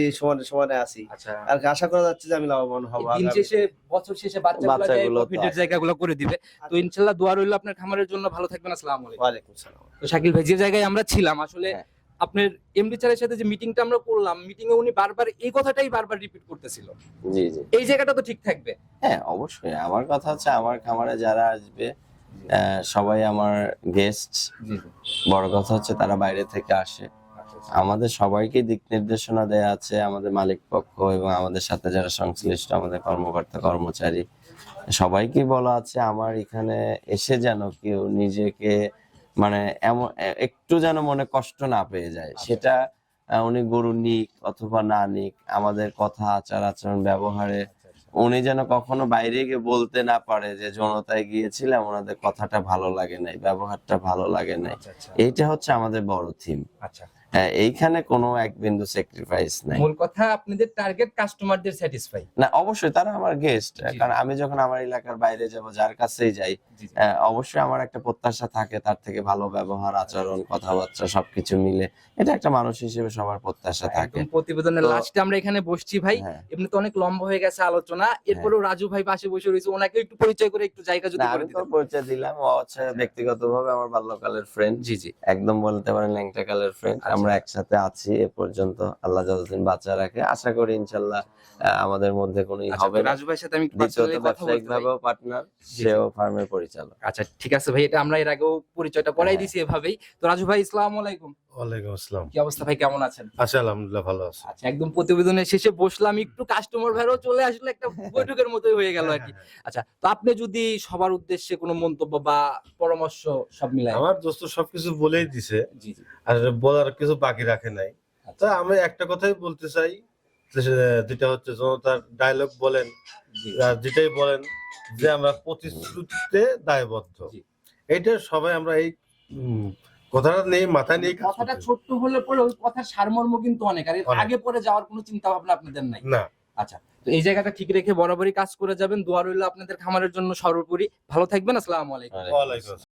Speaker 1: সমানে আছি।
Speaker 3: আচ্ছা,
Speaker 1: আর কি আশা করা যাচ্ছে যে আমি লাভবান হবো
Speaker 3: দিন
Speaker 1: আগামী
Speaker 3: শেষে বছর শেষে বাচ্চাগুলো
Speaker 2: বাচ্চাগুলো তো
Speaker 3: প্রফিটের
Speaker 2: আছে।
Speaker 3: জায়গাগুলো করে দিবে। তো ইনশাআল্লাহ দোয়া রইল আপনার খামারের জন্য। ভালো থাকবেন। আসসালামু আলাইকুম।
Speaker 1: ওয়ালাইকুম সালাম।
Speaker 3: তো শাকিল ভাই, যে জায়গায় আমরা ছিলাম আসলে
Speaker 2: হ্যাঁ।
Speaker 3: আপনার এমডি স্যারের সাথে যে মিটিংটা আমরা করলাম, মিটিং এ উনি বারবার এই কথাটাই বারবার রিপিট করতেছিল।
Speaker 2: জি।
Speaker 3: এই জায়গাটা তো ঠিক থাকবে।
Speaker 2: হ্যাঁ অবশ্যই, আমার কথা হচ্ছে আমার খামারে যারা আসবে সবাই আমার গেস্ট। বড় কথা হচ্ছে তারা বাইরে থেকে আসে। আমাদের সবাইকে দিক নির্দেশনা দেয়া আছে, আমাদের মালিক পক্ষ এবং আমাদের সাথে যারা সংশ্লিষ্ট আমাদের কর্মকর্তা কর্মচারী সবাইকে বলা আছে আমার এখানে এসে যেন কেউ নিজেকে মানে এমন একটু যেন মনে কষ্ট না পেয়ে যায়। সেটা উনি গরু নিক অথবা না নিক, আমাদের কথা আচার আচরণ ব্যবহারে উনি যেন কখনো বাইরে গিয়ে বলতে না পারে যে জনতায় গিয়েছিলাম ওনাদের কথাটা ভালো লাগে নাই, ব্যবহারটা ভালো লাগে নাই। এইটা হচ্ছে আমাদের বড় থিম।
Speaker 3: আচ্ছা,
Speaker 2: এইখানে কোনো এক বিন্দু স্যাক্রিফাইস নাই।
Speaker 3: মূল কথা আপনাদের টার্গেট কাস্টমারদের স্যাটিসফাই।
Speaker 2: না অবশ্যই তারা আমার গেস্ট,
Speaker 3: জি।
Speaker 2: কারণ আমি যখন আমার এলাকার বাইরে যাব যার কাছেই যাই অবশ্যই আমার একটা প্রত্যাশা থাকে তার থেকে ভালো ব্যবহার আচরণ কথাবার্তা সবকিছু মিলে, এটা একটা মানুষ হিসেবে সবার প্রত্যাশা থাকে।
Speaker 3: একদম প্রতিবেদনের
Speaker 2: তো-
Speaker 3: লাস্টে আমরা এখানে বসছি ভাই।
Speaker 2: হ্যাঁ।
Speaker 3: এমনি তো অনেক লম্বা হয়ে গেছে আলোচনা, এরপরেও রাজু ভাই পাশে বসে রয়েছে, ওনাকে একটু পরিচয় করে একটু জায়গা যদি
Speaker 2: না
Speaker 3: করে
Speaker 2: আমি তো
Speaker 3: দিতেন।
Speaker 2: পরিচয় দিলাম, ও হচ্ছে ব্যক্তিগতভাবে আমার বাল্যকালের ফ্রেন্ড।
Speaker 3: জি।
Speaker 2: একদম বলতে পারেন ল্যাংটা কালের ফ্রেন্ড।
Speaker 3: আচ্ছা।
Speaker 2: আমরা একসাথে আছি এ পর্যন্ত, আল্লাহ যতদিন বাঁচা রাখে। আশা করি ইনশাল্লাহ আমাদের মধ্যে কোনো
Speaker 3: আচ্ছা,
Speaker 2: হবে
Speaker 3: তো
Speaker 2: না।
Speaker 3: রাজু ভাইয়ের সাথে আমি একটু
Speaker 2: দ্বিতীয়ত
Speaker 3: personally কথা
Speaker 2: ব্যবসায়িক
Speaker 3: বলতে চাই।
Speaker 2: ভাবেও পার্টনার,
Speaker 3: জি।
Speaker 2: সেও ফার্মের পরিচালক।
Speaker 3: আচ্ছা ঠিক আছে ভাই, এটা আমরা এর আগেও পরিচয়টা করাই
Speaker 2: হ্যাঁ।
Speaker 3: দিছি এভাবেই। তো রাজু ভাই, আসসালামু আলাইকুম।
Speaker 4: ওয়ালাইকুম আসসালাম।
Speaker 3: কি অবস্থা ভাই, কেমন আছেন?
Speaker 4: আচ্ছা আলহামদুলিল্লাহ ভালো আছি।
Speaker 3: আচ্ছা, একদম প্রতিবেদনের শেষে বসলাম, একটু কাস্টমার ভাইরাও চলে আসলে একটা বৈঠকের মতোই হয়ে গেল আর কি। আচ্ছা, তো আপনি যদি সবার উদ্দেশ্যে কোনো মন্তব্য বা পরামর্শ সব মিলাই।
Speaker 4: আমার দোস্ত সবকিছু বলেই দিছে,
Speaker 3: জি।
Speaker 4: আর বলার কিছু বাকি রাখে নাই। তা আমি একটা কথাই বলতে চাই, যেটা হচ্ছে জনতার ডায়লগ বলেন আর যেটাই বলেন যে আমরা প্রতিশ্রুতিতে দায়বদ্ধ।
Speaker 3: জি।
Speaker 4: এইটা সবাই আমরা এই কথাটা নিয়ে মাথায় নিয়ে কাজ
Speaker 3: কথাটা
Speaker 4: করতে
Speaker 3: ছোট্ট হলে পরে ওই কথার সারমর্ম কিন্তু অনেক, আর এর
Speaker 4: অনেক।
Speaker 3: আগে পরে যাওয়ার কোনো চিন্তা ভাবনা আপনাদের নাই।
Speaker 4: না।
Speaker 3: আচ্ছা, তো এই জায়গাটা ঠিক রেখে বরাবরই কাজ করে যাবেন। দোয়া রইল আপনাদের খামারের জন্য সর্বোপরি। ভালো থাকবেন। আসসালামু আলাইকুম।
Speaker 4: ওয়ালাইকুম আসসালাম।